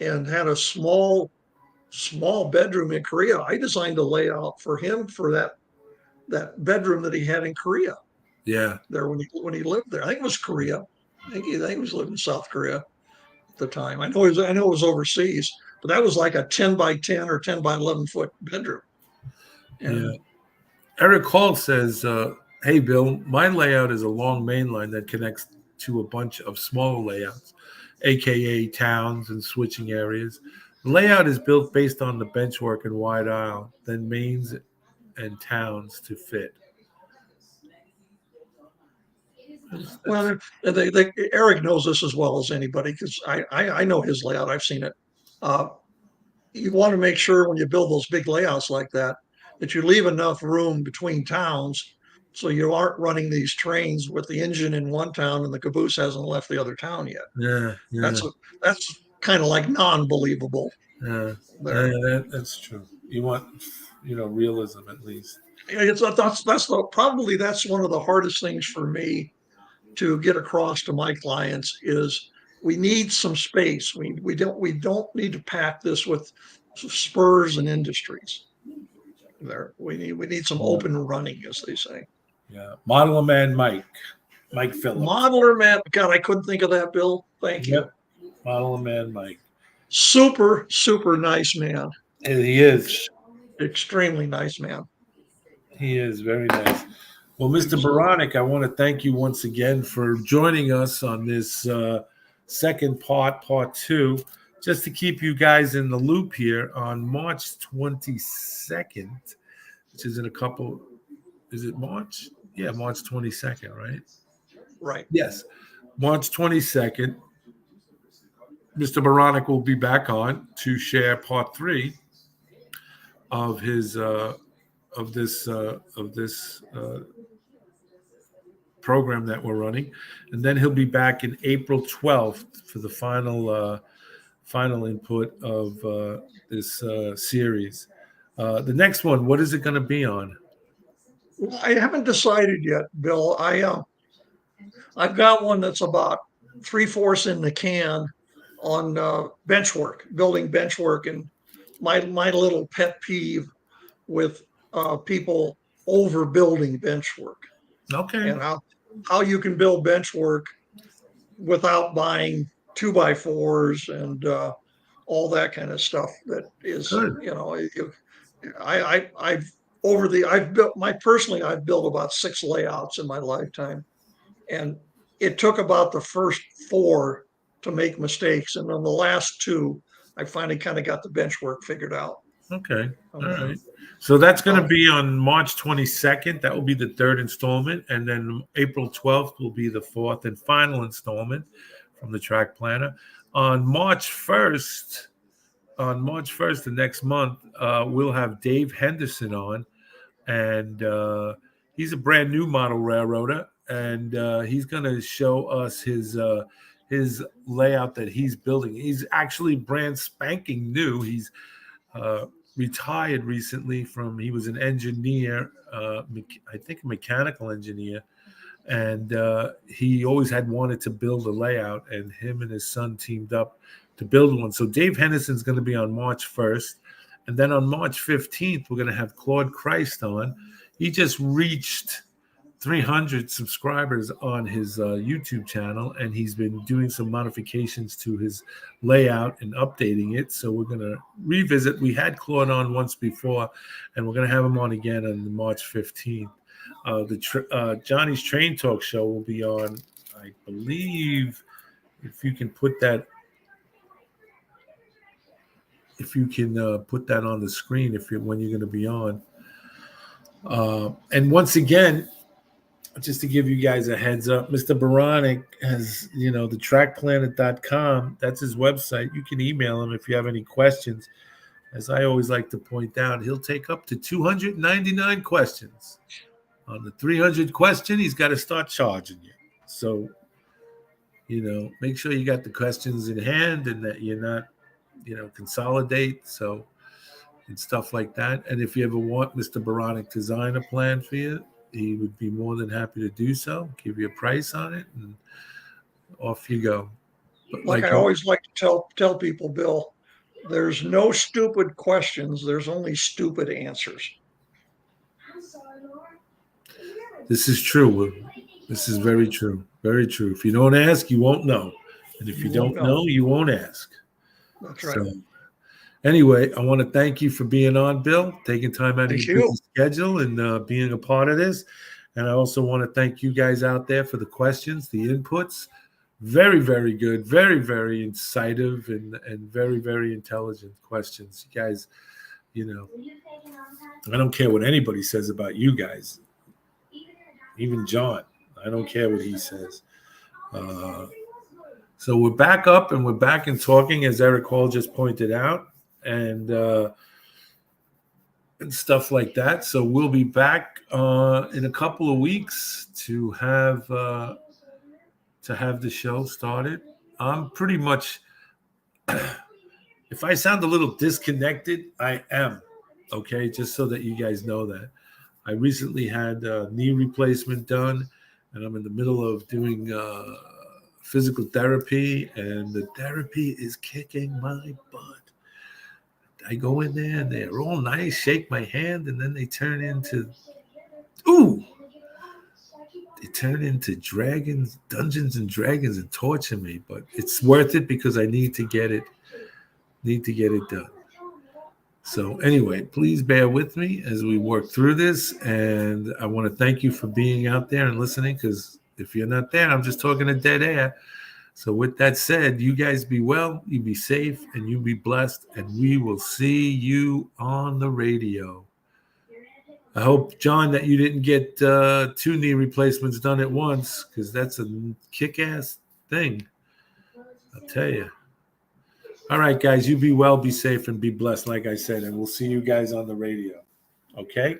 Speaker 2: and had a small bedroom in Korea. I designed a layout for him for that bedroom that he had in Korea.
Speaker 1: Yeah.
Speaker 2: There when he lived there. I think it was Korea. I think he was living in South Korea at the time. I know it was overseas, but that was like a 10 by 10 or 10 by 11 foot bedroom.
Speaker 1: Yeah. Eric Hall says, hey, Bill, my layout is a long main line that connects to a bunch of smaller layouts, aka towns and switching areas. The layout is built based on the benchwork and wide aisle, then mains and towns to fit.
Speaker 2: Well, Eric knows this as well as anybody because I know his layout. I've seen it. You want to make sure when you build those big layouts like that you leave enough room between towns so you aren't running these trains with the engine in one town and the caboose hasn't left the other town yet.
Speaker 1: Yeah.
Speaker 2: That's kind of like non-believable.
Speaker 1: That's true. You want, realism at least.
Speaker 2: Probably that's one of the hardest things for me to get across to my clients is we need some space. We don't need to pack this with spurs and industries. There we need some open running, as they say.
Speaker 1: Yeah. Modeler Man Mike Phillips.
Speaker 2: Modeler Man. God, I couldn't think of that, Bill. Thank you.
Speaker 1: Yep. Modeler Man Mike.
Speaker 2: Super, super nice man.
Speaker 1: And he is.
Speaker 2: Extremely nice man.
Speaker 1: He is very nice. Well, Mr. Baranek, I want to thank you once again for joining us on this second part 2, just to keep you guys in the loop here on March 22nd, which is in a couple. Is it March? Yeah, March 22nd, right?
Speaker 2: Right.
Speaker 1: Yes, March 22nd. Mr. Baranek will be back on to share part 3 of his of this program that we're running, and then he'll be back in April 12th for the final input of this series. The next one, what is it going to be on?
Speaker 2: I haven't decided yet, Bill. I've got one that's about 3/4 in the can on bench work, building bench work, and my little pet peeve with people overbuilding bench work,
Speaker 1: Okay.
Speaker 2: and how you can build bench work without buying 2x4s and all that kind of stuff. That is,
Speaker 1: Good.
Speaker 2: I've built I've built about 6 layouts in my lifetime, and it took about the first 4 to make mistakes, and then the last 2, I finally kind of got the bench work figured out.
Speaker 1: Okay. All right. So that's going to be on March 22nd. That will be the 3rd installment. And then April 12th will be the 4th and final installment from the Track Planner. On March 1st, the next month, we'll have Dave Henderson on. And he's a brand new model railroader. And he's going to show us his layout that he's building. He's actually brand spanking new. He's retired recently he was an engineer, I think a mechanical engineer, and he always had wanted to build a layout, and him and his son teamed up to build one. So Dave Henderson's going to be on March 1st, and then on March 15th, we're going to have Claude Christ on. He just reached 300 subscribers on his YouTube channel, and he's been doing some modifications to his layout and updating it. So we're going to revisit. We had Claude on once before, and we're going to have him on again on March 15th. Johnny's Train Talk show will be on, I believe, if you can put that on the screen, when you're going to be on. And once again, just to give you guys a heads up, Mr. Baranek has, the trackplanet.com. That's his website. You can email him if you have any questions. As I always like to point out, he'll take up to 299 questions. On the 300th question, he's got to start charging you. So, make sure you got the questions in hand and that you're not, consolidate. So, and stuff like that. And if you ever want Mr. Baranek to design a plan for you, he would be more than happy to do so, give you a price on it, and off you go.
Speaker 2: But I always like to tell people, Bill, there's no stupid questions. There's only stupid answers.
Speaker 1: This is true. This is very true. Very true. If you don't ask, you won't know. And if you don't know, you won't ask.
Speaker 2: That's right.
Speaker 1: So, anyway, I want to thank you for being on, Bill, taking time out of your busy schedule and being a part of this. And I also want to thank you guys out there for the questions, the inputs. Very, very good. Very, very incisive and very, very intelligent questions. You guys, I don't care what anybody says about you guys. Even John. I don't care what he says. So we're back up and we're back and talking, as Eric Hall just pointed out. And stuff like that. So we'll be back in a couple of weeks to have the show started. I'm pretty much, if I sound a little disconnected, I am. Okay, just so that you guys know that. I recently had a knee replacement done, and I'm in the middle of doing physical therapy, and the therapy is kicking my butt. I go in there and they're all nice, shake my hand, and then they turn into, ooh, it turned into Dungeons and Dragons, and torture me. But it's worth it because I need to get it done. So anyway, please bear with me as we work through this. And I want to thank you for being out there and listening, because if you're not there, I'm just talking to dead air. So with that said, you guys be well, you be safe, and you be blessed. And we will see you on the radio. I hope, John, that you didn't get 2 knee replacements done at once, because that's a kick-ass thing. I'll tell you. All right, guys, you be well, be safe, and be blessed, like I said, and we'll see you guys on the radio. Okay?